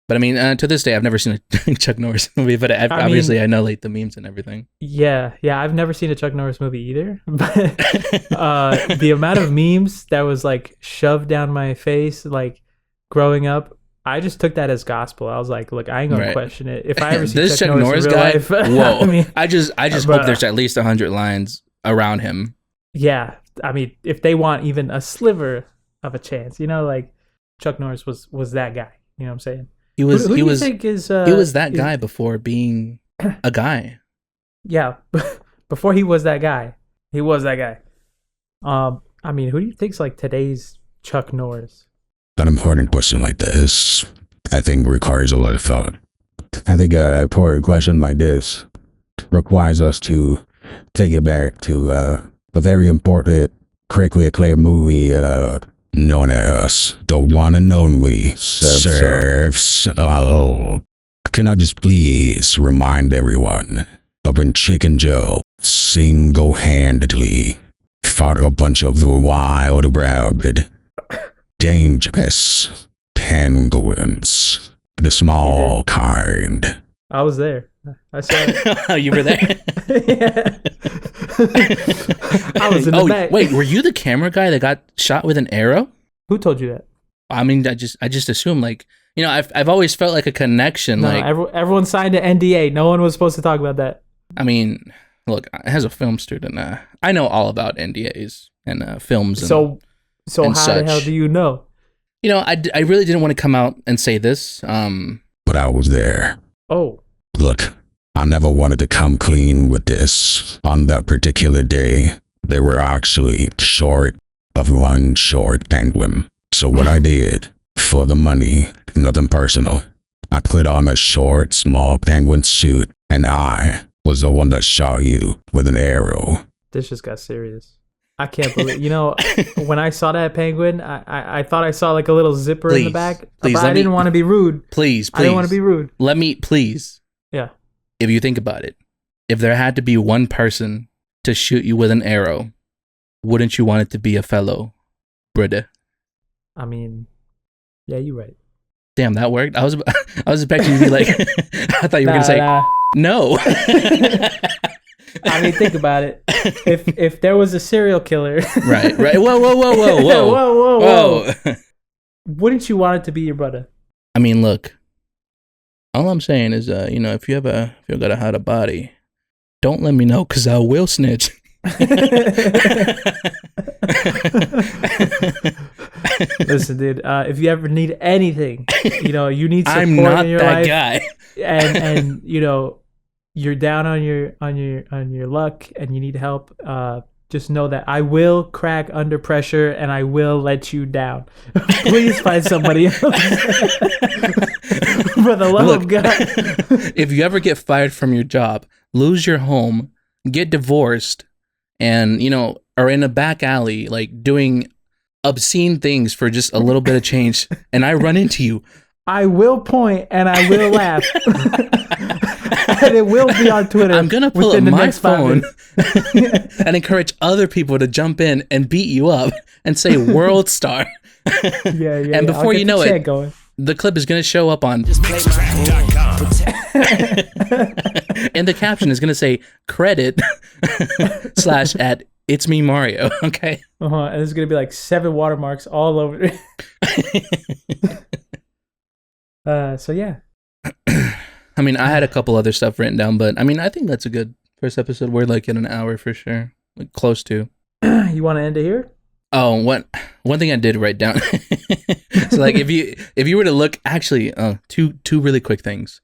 C: But I mean, to this day, I've never seen a Chuck Norris movie. But obviously, I know like the memes and everything.
B: Yeah, I've never seen a Chuck Norris movie either. But the amount of memes that was like shoved down my face, like growing up, I just took that as gospel. I was like, look, I ain't gonna question it. If I ever see
C: this
B: Chuck Norris in real
C: guy,
B: life,
C: whoa!
B: I mean,
C: I just hope there's at least 100 lines around him.
B: Yeah, I mean, if they want even a sliver of a chance, like Chuck Norris was that guy. You know what I'm saying?
C: He was that
B: is,
C: guy before being a guy.
B: Yeah, before he was that guy, he was that guy. I mean, who do you think's like today's Chuck Norris?
A: An important question like this, I think, requires a lot of thought. I think an important question like this requires us to take it back to a very important, critically acclaimed movie known as The One and Only Serves. Can I just please remind everyone of when Chicken Joe single-handedly fought a bunch of the wild, rabid, dangerous penguins, the small kind.
B: I was there. I saw it.
C: Oh, you were there?
B: Yeah. I was in the back.
C: Wait, were you the camera guy that got shot with an arrow?
B: Who told you that?
C: I mean, I just assumed, like, I've always felt like a connection.
B: No,
C: like
B: everyone signed an NDA. No one was supposed to talk about that.
C: I mean, look, as a film student, I know all about NDAs and films.
B: So how the hell do you know?
C: I really didn't want to come out and say this.
A: But I was there.
B: Oh.
A: Look, I never wanted to come clean with this. On that particular day, they were actually short of one short penguin. So what I did, for the money, nothing personal, I put on a short, small penguin suit, and I was the one that shot you with an arrow.
B: This just got serious. I can't believe, when I saw that penguin, I thought I saw like a little zipper in the back. But I didn't want to be rude.
C: Please.
B: I didn't want to be rude.
C: Let me, please.
B: Yeah.
C: If you think about it, if there had to be one person to shoot you with an arrow, wouldn't you want it to be a fellow Brudda?
B: I mean, yeah, you're right.
C: Damn, that worked. I was expecting you to be like, I thought you were going to say, no.
B: I mean, think about it. If there was a serial killer.
C: Right. Whoa.
B: Wouldn't you want it to be your brother?
C: I mean, look. All I'm saying is, if you got a hot body, don't let me know, because I will snitch.
B: Listen, dude. If you ever need anything, you need support
C: I'm not
B: in your
C: that
B: life,
C: guy.
B: and you're down on your luck, and you need help. just know that I will crack under pressure and I will let you down. Please find somebody else. For the love of God.
C: If you ever get fired from your job, lose your home, get divorced, and, you know, are in a back alley, like doing obscene things for just a little bit of change, and I run into you,
B: I will point and I will laugh. And it will be on Twitter.
C: I'm going to pull up my phone and encourage other people to jump in and beat you up and say world star.
B: Yeah.
C: And before you know it,
B: going.
C: the clip is going to show up on and the caption is going to say credit / at it's me Mario. Okay.
B: And there's going to be like 7 watermarks all over. So yeah.
C: I mean, I had a couple other stuff written down, but I mean, I think that's a good first episode. We're like in an hour for sure, like close to.
B: You want to end it here?
C: Oh, one thing I did write down. So like, if you were to look, actually, two really quick things.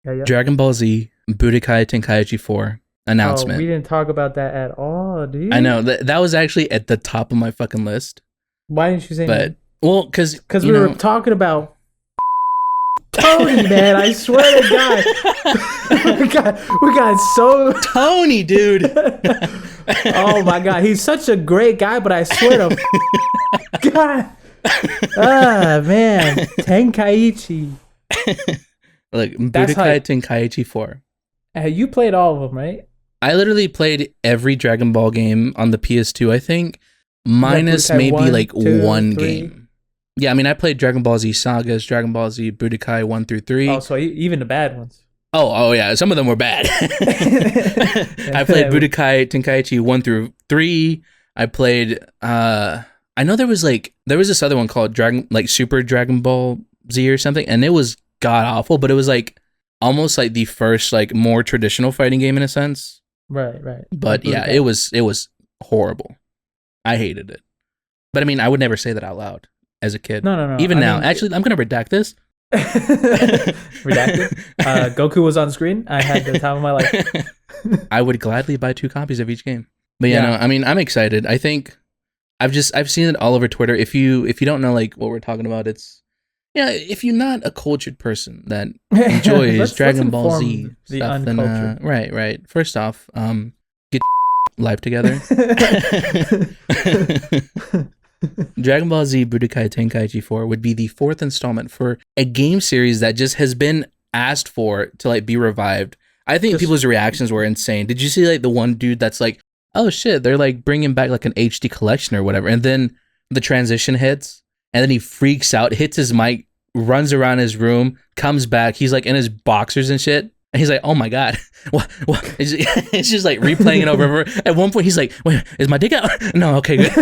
B: Yeah.
C: Dragon Ball Z Budokai Tenkaichi 4 announcement.
B: Oh, we didn't talk about that at all, dude.
C: I know that was actually at the top of my fucking list.
B: Why didn't you say?
C: But well, because
B: we were talking about Tony, man. I swear to God, we got so
C: Tony, dude.
B: Oh my God, he's such a great guy, but I swear to God, man, Tenkaichi.
C: Look, Budokai Tenkaichi 4.
B: You played all of them, right?
C: I literally played every Dragon Ball game on the PS2, I think, minus
B: Budokai
C: maybe
B: 1,
C: like
B: 2,
C: one
B: 3.
C: game. Yeah, I mean, I played Dragon Ball Z Sagas, Dragon Ball Z Budokai 1 through 3.
B: Oh, so even the bad ones.
C: Oh yeah, some of them were bad. I played Budokai Tenkaichi 1 through 3. I played I know there was this other one called Super Dragon Ball Z or something, and it was god awful, but it was like almost like the first like more traditional fighting game in a sense.
B: Right.
C: But yeah, it was horrible. I hated it. But I mean, I would never say that out loud as a kid.
B: No.
C: Even now. Actually, I'm going to redact this.
B: Redacted. Goku was on screen. I had the time of my life.
C: I would gladly buy 2 copies of each game. But yeah, no, I mean, I'm excited. I think I've seen it all over Twitter. If you don't know like what we're talking about, it's if you're not a cultured person that enjoys Dragon Ball Z
B: the
C: stuff, then right. First off, get life together. Dragon Ball Z Budokai Tenkaichi 4 would be the 4th installment for a game series that just has been asked for to like be revived. I think people's reactions were insane. Did you see like the one dude that's like, oh shit, they're like bringing back like an HD collection or whatever, and then the transition hits and then he freaks out, hits his mic, runs around his room, comes back, he's like in his boxers and shit. And he's like, oh my God, what? It's just like replaying it over and over. At one point, he's like, wait, is my dick out? No, okay, good.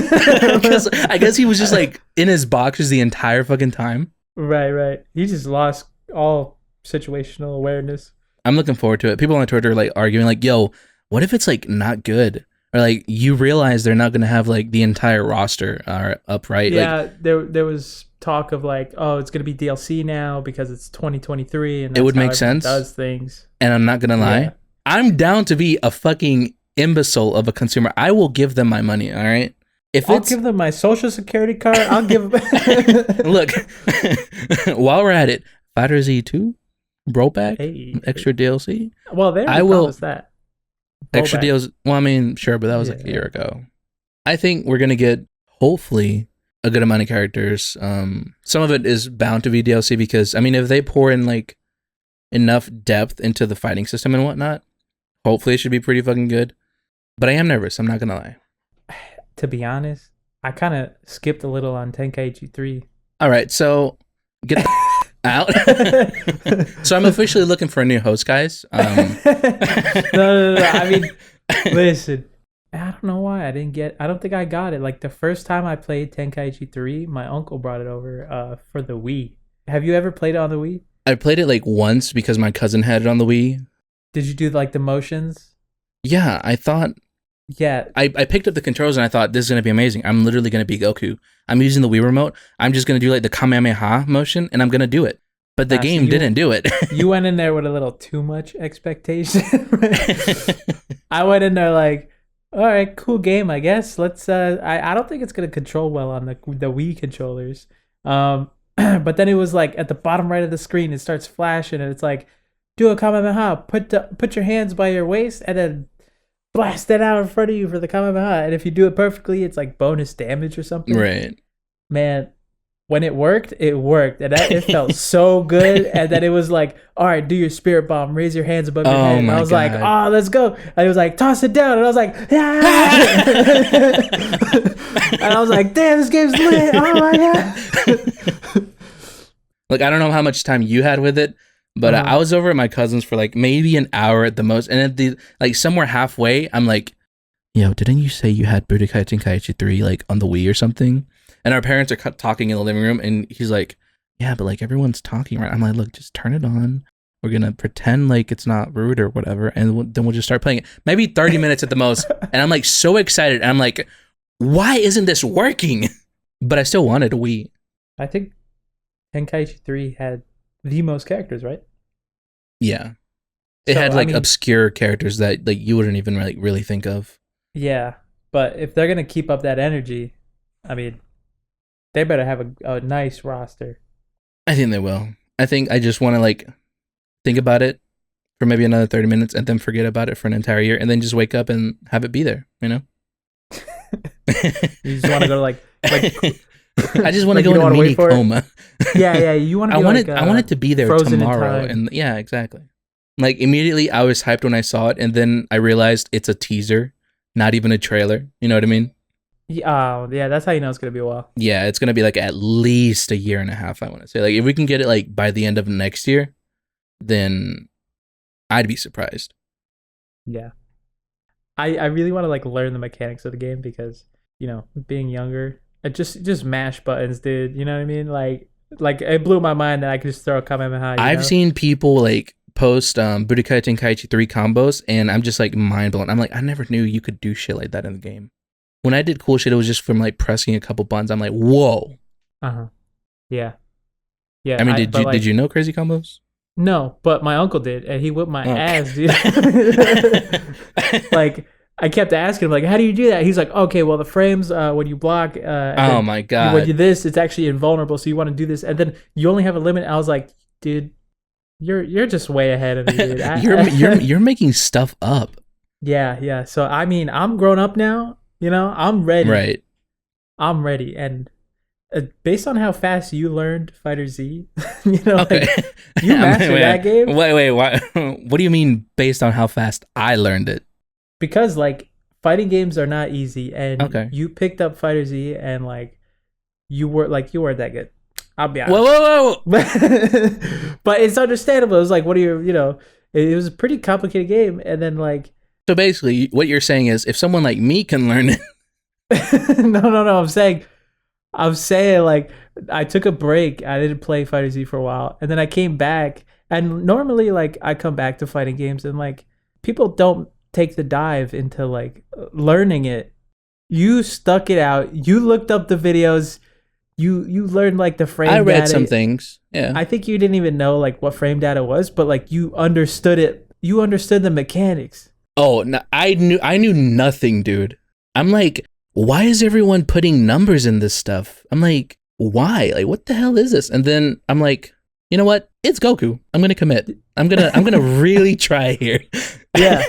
C: Because I guess he was just like in his boxers the entire fucking time.
B: Right. He just lost all situational awareness.
C: I'm looking forward to it. People on Twitter are like arguing like, yo, what if it's like not good? Or like you realize they're not going to have like the entire roster up, right?
B: Yeah,
C: like,
B: there was talk of like, oh, it's going to be DLC now because it's 2023 and that's
C: it would
B: how
C: make sense.
B: Does things.
C: And I'm not going to lie. I'm down to be a fucking imbecile of a consumer. I will give them my money, all right?
B: I'll give them my social security card. I'll give them...
C: Look, while we're at it, Fighter Z2, Rollback, extra DLC.
B: Well, I will that.
C: Extra deals. Well, I mean, sure, but that was like a year ago. I think we're going to get, hopefully, a good amount of characters. Some of it is bound to be DLC because, I mean, if they pour in like enough depth into the fighting system and whatnot, hopefully it should be pretty fucking good. But I am nervous. I'm not going to lie.
B: To be honest, I kind of skipped a little on Tenkaichi 3.
C: All right, so get the out. So I'm officially looking for a new host, guys.
B: No. I mean, listen, I don't know why I don't think I got it. Like the first time I played Tenkaichi 3, my uncle brought it over for the Wii. Have you ever played it on the Wii?
C: I played it like once because my cousin had it on the Wii.
B: Did you do like the motions?
C: Yeah, I thought.
B: Yeah.
C: I picked up the controls and I thought this is going to be amazing. I'm literally going to be Goku. I'm using the Wii remote. I'm just going to do like the Kamehameha motion and I'm going to do it. But the game didn't do it.
B: You went in there with a little too much expectation. Right? I went in there like, All right, cool game, I guess. Let's. I don't think it's gonna control well on the Wii controllers. But then it was like at the bottom right of the screen, it starts flashing, and it's like, do a kamehameha. Put your hands by your waist, and then blast it out in front of you for the kamehameha. And if you do it perfectly, it's like bonus damage or something.
C: Right.
B: Man, when it worked, and it felt so good. And then it was like, all right, do your spirit bomb, raise your hands above your head. And I was like, oh, let's go. And it was like, toss it down. And I was like, yeah. And I was like, damn, this game's lit. Oh my god.
C: Like, I don't know how much time you had with it, but I was over at my cousin's for like maybe an hour at the most. And at the like somewhere halfway, I'm like, yo, didn't you say you had Budokai Tenkaichi 3 like on the Wii or something? And our parents are talking in the living room, and he's like, yeah, but like everyone's talking, right? I'm like, look, just turn it on. We're going to pretend like it's not rude or whatever, and then we'll just start playing it. Maybe 30 minutes at the most. And I'm like so excited. And I'm like, why isn't this working? But I still wanted a Wii.
B: I think Tenkaichi 3 had the most characters, right?
C: Yeah. It had like obscure characters that like you wouldn't even really think of.
B: Yeah, but if they're going to keep up that energy, I mean, they better have a nice roster.
C: I think they will. I think I just want to like think about it for maybe another 30 minutes and then forget about it for an entire year and then just wake up and have it be there, you know?
B: You just want to go to like
C: I just want to go in a mini coma.
B: Yeah, you want to
C: I want it to be there tomorrow. And yeah, exactly. Like immediately I was hyped when I saw it, and then I realized it's a teaser, not even a trailer. You know what I mean?
B: Yeah, that's how you know it's gonna be a while.
C: Yeah, it's gonna be like at least a year and a half, I want to say. Like if we can get it like by the end of next year, then I'd be surprised.
B: Yeah. I really want to like learn the mechanics of the game because, you know, being younger, I just mash buttons, dude. You know what I mean? Like it blew my mind that I could just throw a Kamehameha.
C: I've seen people like post Budokai Tenkaichi 3 combos, and I'm just like mind blown. I'm like, I never knew you could do shit like that in the game. When I did cool shit, it was just from like pressing a couple buttons. I'm like, whoa.
B: Yeah.
C: I mean, did you know crazy combos?
B: No, but my uncle did, and he whipped my ass, dude. Like, I kept asking him, like, how do you do that? He's like, okay, well, the frames, when you block,
C: oh my god,
B: when you do this, it's actually invulnerable, so you want to do this, and then you only have a limit. I was like, dude, you're just way ahead of me, dude.
C: You're making stuff up.
B: Yeah. So I mean, I'm grown up now. You know, I'm ready.
C: Right.
B: I'm ready, and based on how fast you learned Fighter Z, you know,
C: okay.
B: like, you mastered that game.
C: Wait, what do you mean based on how fast I learned it?
B: Because like fighting games are not easy, and
C: okay.
B: You picked up Fighter Z, and like you weren't that good. I'll be honest.
C: Whoa.
B: But it's understandable. It was like, what are you know? It was a pretty complicated game, and then like.
C: So basically, what you're saying is, if someone like me can learn it.
B: No. I'm saying like I took a break. I didn't play Fighter Z for a while, and then I came back. And normally, like I come back to fighting games, and like people don't take the dive into like learning it. You stuck it out. You looked up the videos. You learned like the frame.
C: I read
B: data.
C: some things. Yeah.
B: I think you didn't even know like what frame data was, but like you understood it. You understood the mechanics.
C: Oh, no, I knew nothing, dude. I'm like, why is everyone putting numbers in this stuff? I'm like, why? Like, what the hell is this? And then I'm like, you know what? It's Goku. I'm gonna commit. I'm gonna really try here.
B: Yeah.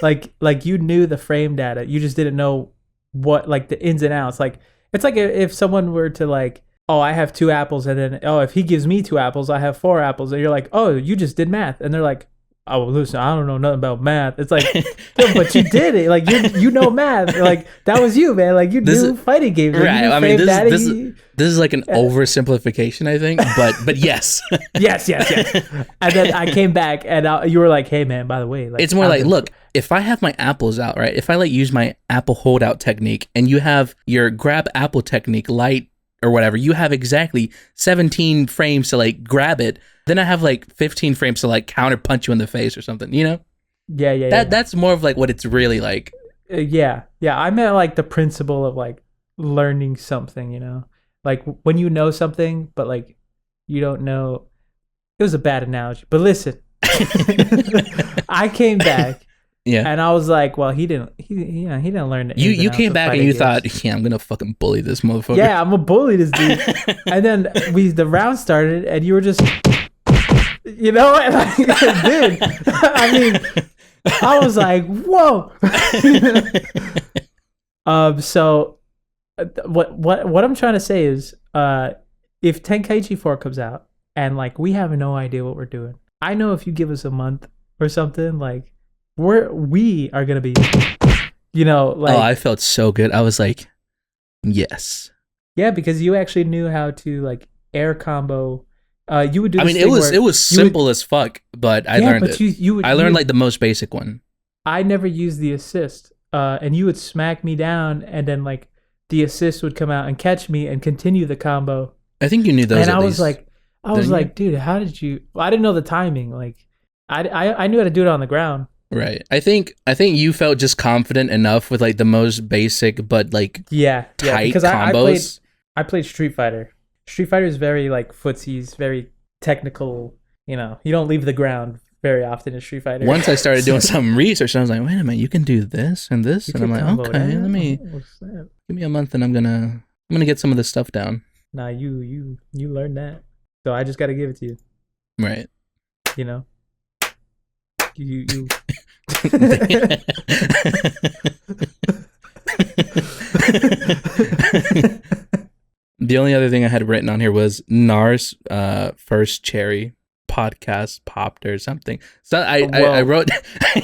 B: Like you knew the frame data. You just didn't know what like the ins and outs. Like it's like if someone were to like, oh, I have 2 apples, and then if he gives me 2 apples, I have 4 apples, and you're like, oh, you just did math, and they're like, oh, listen, I don't know nothing about math. It's like, yeah, but you did it. Like you know math. Like that was you, man. Like you knew fighting games. Like,
C: right. I mean, this is like an oversimplification, I think. But yes.
B: yes. And then I came back, and you were like, hey, man. By the way, like
C: it's more like, look, if I have my apples out, right? If I like use my apple holdout technique, and you have your grab apple technique, light or whatever, you have exactly 17 frames to like grab it. Then I have like 15 frames to like counter punch you in the face or something, you know?
B: Yeah.
C: That's more of like what it's really like.
B: Yeah. I meant like the principle of like learning something, you know? Like when you know something, but like you don't know. It was a bad analogy, but listen, I came back
C: Yeah.
B: And I was like, well, he didn't learn it.
C: You came back and you thought, yeah, I'm gonna fucking bully this motherfucker.
B: Yeah, I'm gonna bully this dude. And then the round started, and you were just, you know, like, dude. I mean, I was like, whoa. So what I'm trying to say is, if Tenkaichi 4 comes out and like we have no idea what we're doing, I know if you give us a month or something, like we are gonna be, you know, like.
C: Oh, I felt so good. I was like, yes.
B: Yeah, because you actually knew how to like air combo. You would do.
C: I mean, it was simple as fuck, but I learned it. I learned like the most basic one.
B: I never used the assist, and you would smack me down, and then like the assist would come out and catch me and continue the combo.
C: I think you knew those.
B: And I was like, dude, how did you? Well, I didn't know the timing. Like, I knew how to do it on the ground.
C: Right. I think you felt just confident enough with like the most basic but like tight
B: because
C: combos.
B: I played Street Fighter. Street Fighter is very like footsies, very technical. You know, you don't leave the ground very often in Street Fighter.
C: Once I started doing some research, I was like, wait a minute, you can do this and this, and I'm like, okay, let me give me a month, and I'm gonna get some of this stuff down.
B: Nah, you learned that, so I just got to give it to you.
C: Right.
B: You know. You.
C: The only other thing I had written on here was Nars first cherry podcast popped or something. So I wrote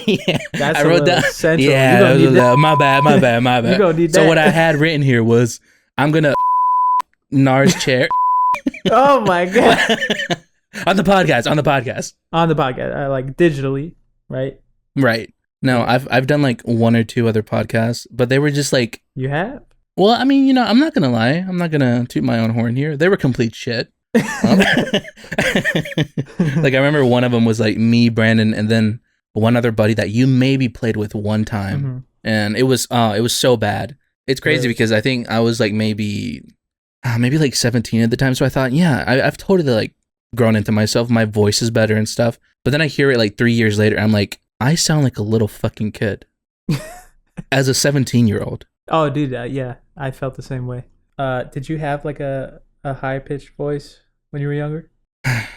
C: yeah,
B: that's
C: I wrote down
B: central.
C: Yeah, my bad.
B: You gonna need
C: so
B: that.
C: what I had written here was I'm gonna Nars chair.
B: Oh my god.
C: on the podcast.
B: Like digitally, right?
C: Right. No, I've done like one or two other podcasts, but they were just like,
B: you have.
C: Well, I mean, you know, I'm not gonna lie. I'm not gonna toot my own horn here. They were complete shit. Like I remember one of them was like me, Brandon, and then one other buddy that you maybe played with one time, and it was so bad. It's crazy because I think I was like maybe like 17 at the time, so I thought, yeah, I've totally like grown into myself. My voice is better and stuff. But then I hear it like 3 years later, I'm like, I sound like a little fucking kid as a 17-year-old.
B: Oh, dude, yeah, I felt the same way. Did you have like a high pitched voice when you were younger?
C: I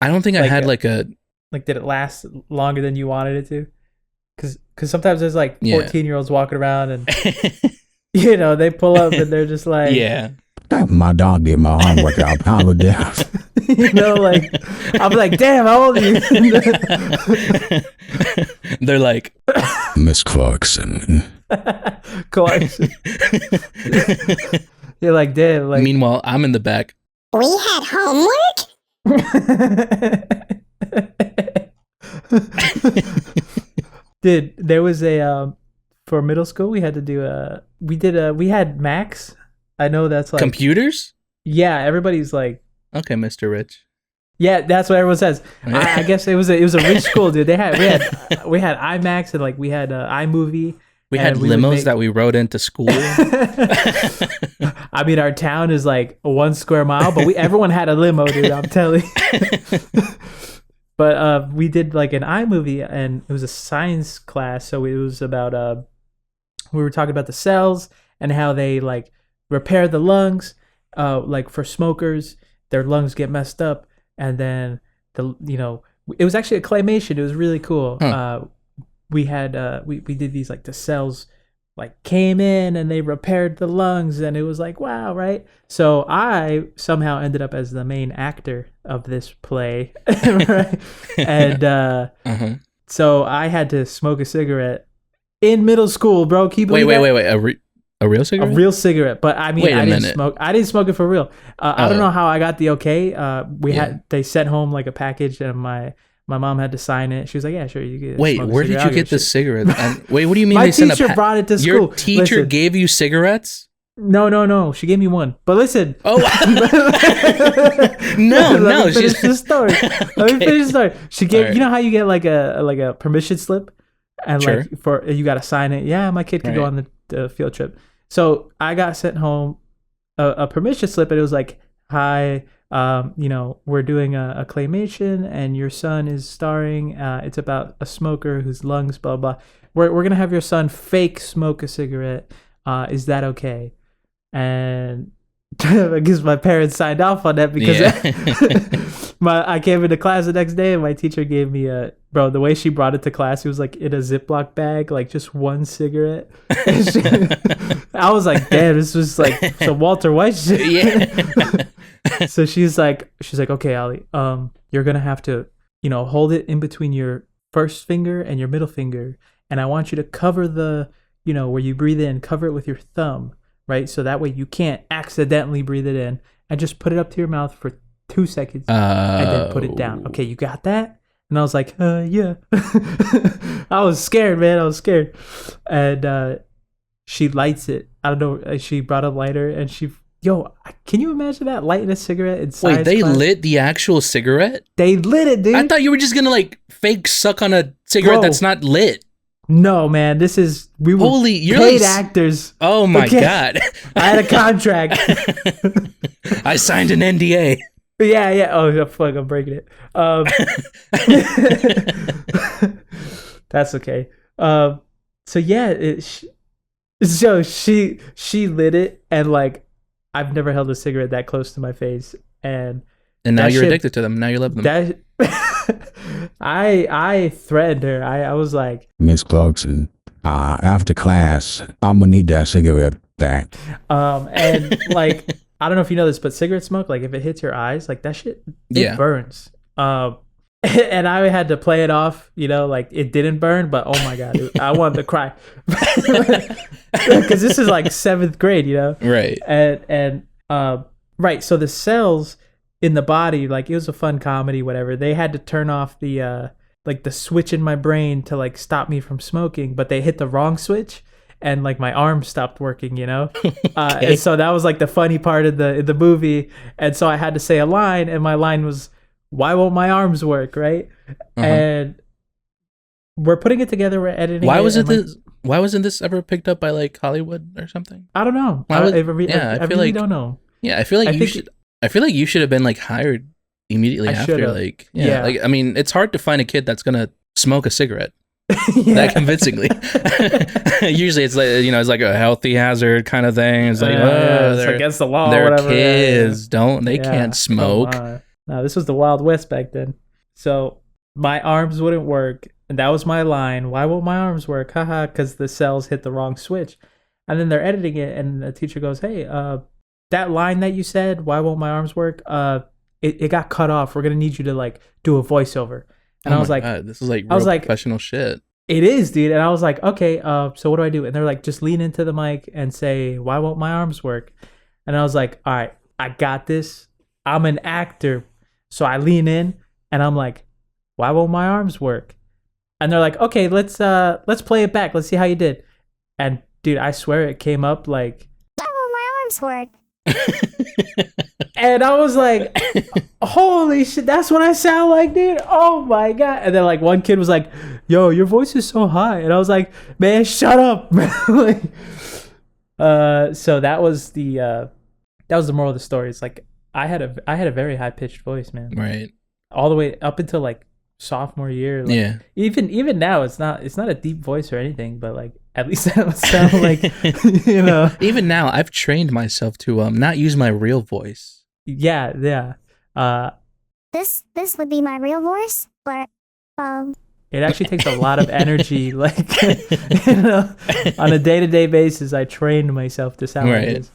C: don't think I had like a.
B: Like, did it last longer than you wanted it to? Because sometimes there's like 14-year-olds walking around and you know they pull up and they're just like,
C: yeah.
A: My dog did my homework. I'll pound it down.
B: You know, like I'm like, damn, how old are you?
C: They're like,
A: Miss Clarkson.
B: Clarkson. You're like, damn. Like,
C: meanwhile, I'm in the back.
D: We had homework?
B: Dude, there was a for middle school we had to do we had Max. I know that's like
C: computers.
B: Yeah, everybody's like,
C: okay, Mr. Rich.
B: Yeah, that's what everyone says. I guess it was a rich school, dude. We had IMAX and like we had iMovie.
C: We had limos that we rode into school.
B: I mean, our town is like 1 square mile, but everyone had a limo, dude. I'm telling you. But we did like an iMovie, and it was a science class, so it was about we were talking about the cells and how they like repair the lungs. Like for smokers, their lungs get messed up, and then it was actually a claymation. It was really cool. We had we did these like the cells like came in and they repaired the lungs, and it was like, wow, right? So I somehow ended up as the main actor of this play, right? And so I had to smoke a cigarette in middle school, bro. Wait,
C: a real cigarette?
B: A real cigarette, but I mean, I didn't smoke it for real. I don't know how I got the okay. They sent home like a package, and my mom had to sign it. She was like, "Yeah, sure, you get."
C: Wait, where did you get the cigarette? Wait, what do you mean?
B: My teacher brought it to school.
C: Your teacher gave you cigarettes?
B: No. She gave me one. But listen.
C: Oh. no.
B: Let me finish the story. Let me finish the story. She gave. Right. You know how you get like a permission slip, and
C: sure.
B: like you got to sign it. Yeah, my kid could go on the field trip. So I got sent home a permission slip, and it was like, "Hi, we're doing a claymation, and your son is starring. It's about a smoker whose lungs, blah blah." we're gonna have your son fake smoke a cigarette. Is that okay? And I guess my parents signed off on that because I came into class the next day and my teacher gave me the way she brought it to class, it was like in a Ziploc bag, like just one cigarette. I was like, damn, this was like some Walter White shit. Yeah. So she's like, okay, Ali, you're gonna have to, hold it in between your first finger and your middle finger, and I want you to cover the, where you breathe in, cover it with your thumb. Right, so that way you can't accidentally breathe it in, and just put it up to your mouth for 2 seconds, and then put it down. Okay, you got that? And I was like, yeah. I was scared, man. I was scared. And she lights it. I don't know. She brought a lighter, and can you imagine that, lighting a cigarette in science
C: Wait, they
B: class?
C: lit the actual cigarette?
B: They lit it, dude.
C: I thought you were just gonna like fake suck on a cigarette that's not lit.
B: No, man, we were paid actors.
C: Oh my God.
B: I had a contract.
C: I signed an NDA.
B: Yeah. Oh, fuck, I'm breaking it. That's okay. So yeah, so she lit it, and like, I've never held a cigarette that close to my face, and
C: now you're addicted to them. Now you love them.
B: I threatened her. I was like,
A: Miss Clarkson, after class, I'm gonna need that cigarette back.
B: And like, I don't know if you know this, but cigarette smoke, like if it hits your eyes, like that shit, it burns. And I had to play it off, like it didn't burn, but oh my God, dude, I wanted to cry because this is like 7th grade,
C: Right.
B: And right. So the cells in the body, like, it was a fun comedy, whatever. They had to turn off the like the switch in my brain to like stop me from smoking, but they hit the wrong switch, and like my arm stopped working, Okay. And so that was like the funny part of the movie. And so I had to say a line, and my line was, "Why won't my arms work?" Right? And we're putting it together. We're editing.
C: Why wasn't this ever picked up by like Hollywood or something?
B: I don't know. I really don't know.
C: Yeah, I feel like you should have been like hired immediately after. Like, like, I mean, it's hard to find a kid that's gonna smoke a cigarette that convincingly. Usually, it's like it's like a healthy hazard kind of thing. It's like,
B: it's against the law.
C: They're
B: whatever.
C: kids. They can't smoke.
B: No, this was the Wild West back then. So my arms wouldn't work, and that was my line. Why won't my arms work? Haha, because the cells hit the wrong switch. And then they're editing it, and the teacher goes, "Hey, that line that you said, why won't my arms work? It got cut off. We're gonna need you to like do a voiceover." And I was like,
C: God, this is like real professional shit.
B: It is, dude. And I was like, okay, so what do I do? And they're like, just lean into the mic and say, "Why won't my arms work?" And I was like, all right, I got this. I'm an actor. So I lean in and I'm like, "Why won't my arms work?" And they're like, "Okay, let's play it back. Let's see how you did." And dude, I swear it came up like,
D: "Why won't my arms work?"
B: And I was like, holy shit, that's what I sound like, dude. Oh my God. And then like one kid was like, "Yo, your voice is so high." And I was like, "Man, shut up." Like, so that was the moral of the story. It's like I had a very high pitched voice, man.
C: Right.
B: All the way up until like sophomore year. Like,
C: yeah.
B: Even now, it's not a deep voice or anything, but like at least that would sound like,
C: Even now, I've trained myself to not use my real voice.
B: Yeah.
D: This would be my real voice, but
B: it actually takes a lot of energy, like on a day-to-day basis. I trained myself to sound like this.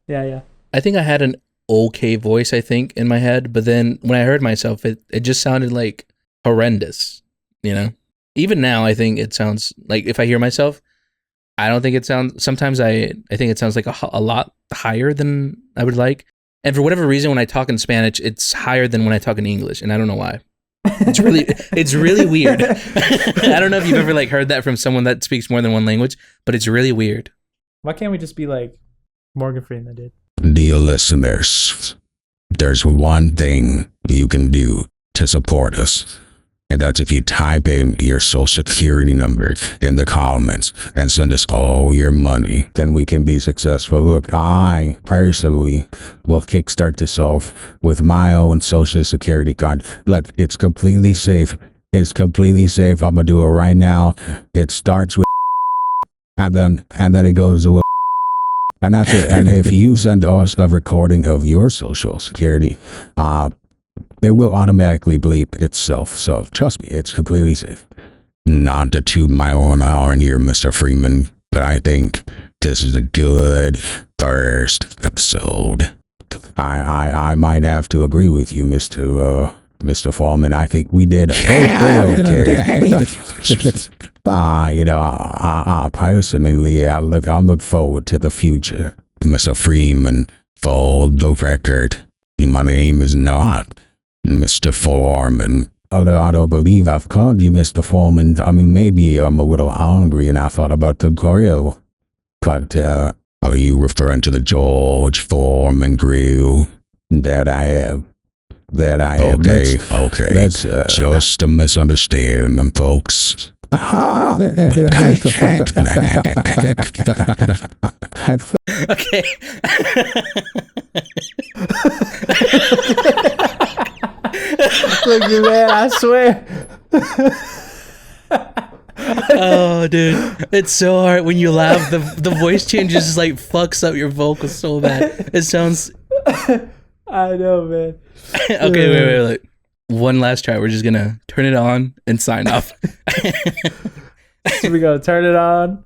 B: Yeah.
C: I think I had an okay voice, I think, in my head, but then when I heard myself, it just sounded like horrendous, Even now, I think it sounds like, if I hear myself, I don't think it sounds, sometimes I think it sounds like a lot higher than I would like. And for whatever reason, when I talk in Spanish, it's higher than when I talk in English, and I don't know why. It's really weird. I don't know if you've ever like heard that from someone that speaks more than one language, but it's really weird.
B: Why can't we just be like Morgan Freeman did?
A: Dear listeners, there's one thing you can do to support us. And that's if you type in your social security number in the comments and send us all your money, then we can be successful. Look, I personally will kickstart this off with my own social security card. Look, it's completely safe. I'm going to do it right now. It starts with and then it goes away. And that's it. And if you send us a recording of your social security, it will automatically bleep itself. So trust me, it's completely safe. Not to toot my own horn here, Mr. Freeman, but I think this is a good first episode. I might have to agree with you, Mr. Foreman. I think we did okay. Personally, I look forward to the future. Mr. Freeman, for the record, my name is not Mr. Foreman. I don't believe I've called you Mr. Foreman. I mean, maybe I'm a little hungry and I thought about the grill. But, are you referring to the George Foreman grill that I have? Okay. That's just a misunderstanding, folks.
C: Okay.
B: Look at man, I swear.
C: Oh, dude, it's so hard when you laugh. The voice changes just like fucks up your vocals so bad. It sounds.
B: I know, man.
C: Okay, wait. One last try. We're just gonna turn it on and sign off.
B: So we gotta turn it on.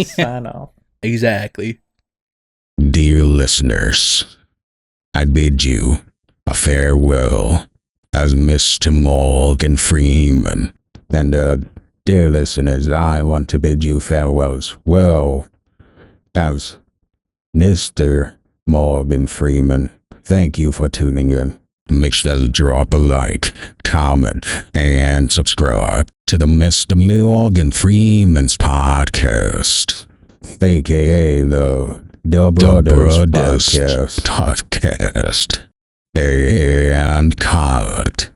B: Sign off.
C: Exactly.
A: Dear listeners, I bid you a farewell as Mr. Morgan Freeman. And, dear listeners, I want to bid you farewells. Well, as Mr. Morgan Freeman, thank you for tuning in. Make sure to drop a like, comment, and subscribe to the Mr. Morgan Freeman's podcast, aka the Bruddas podcast. And cut.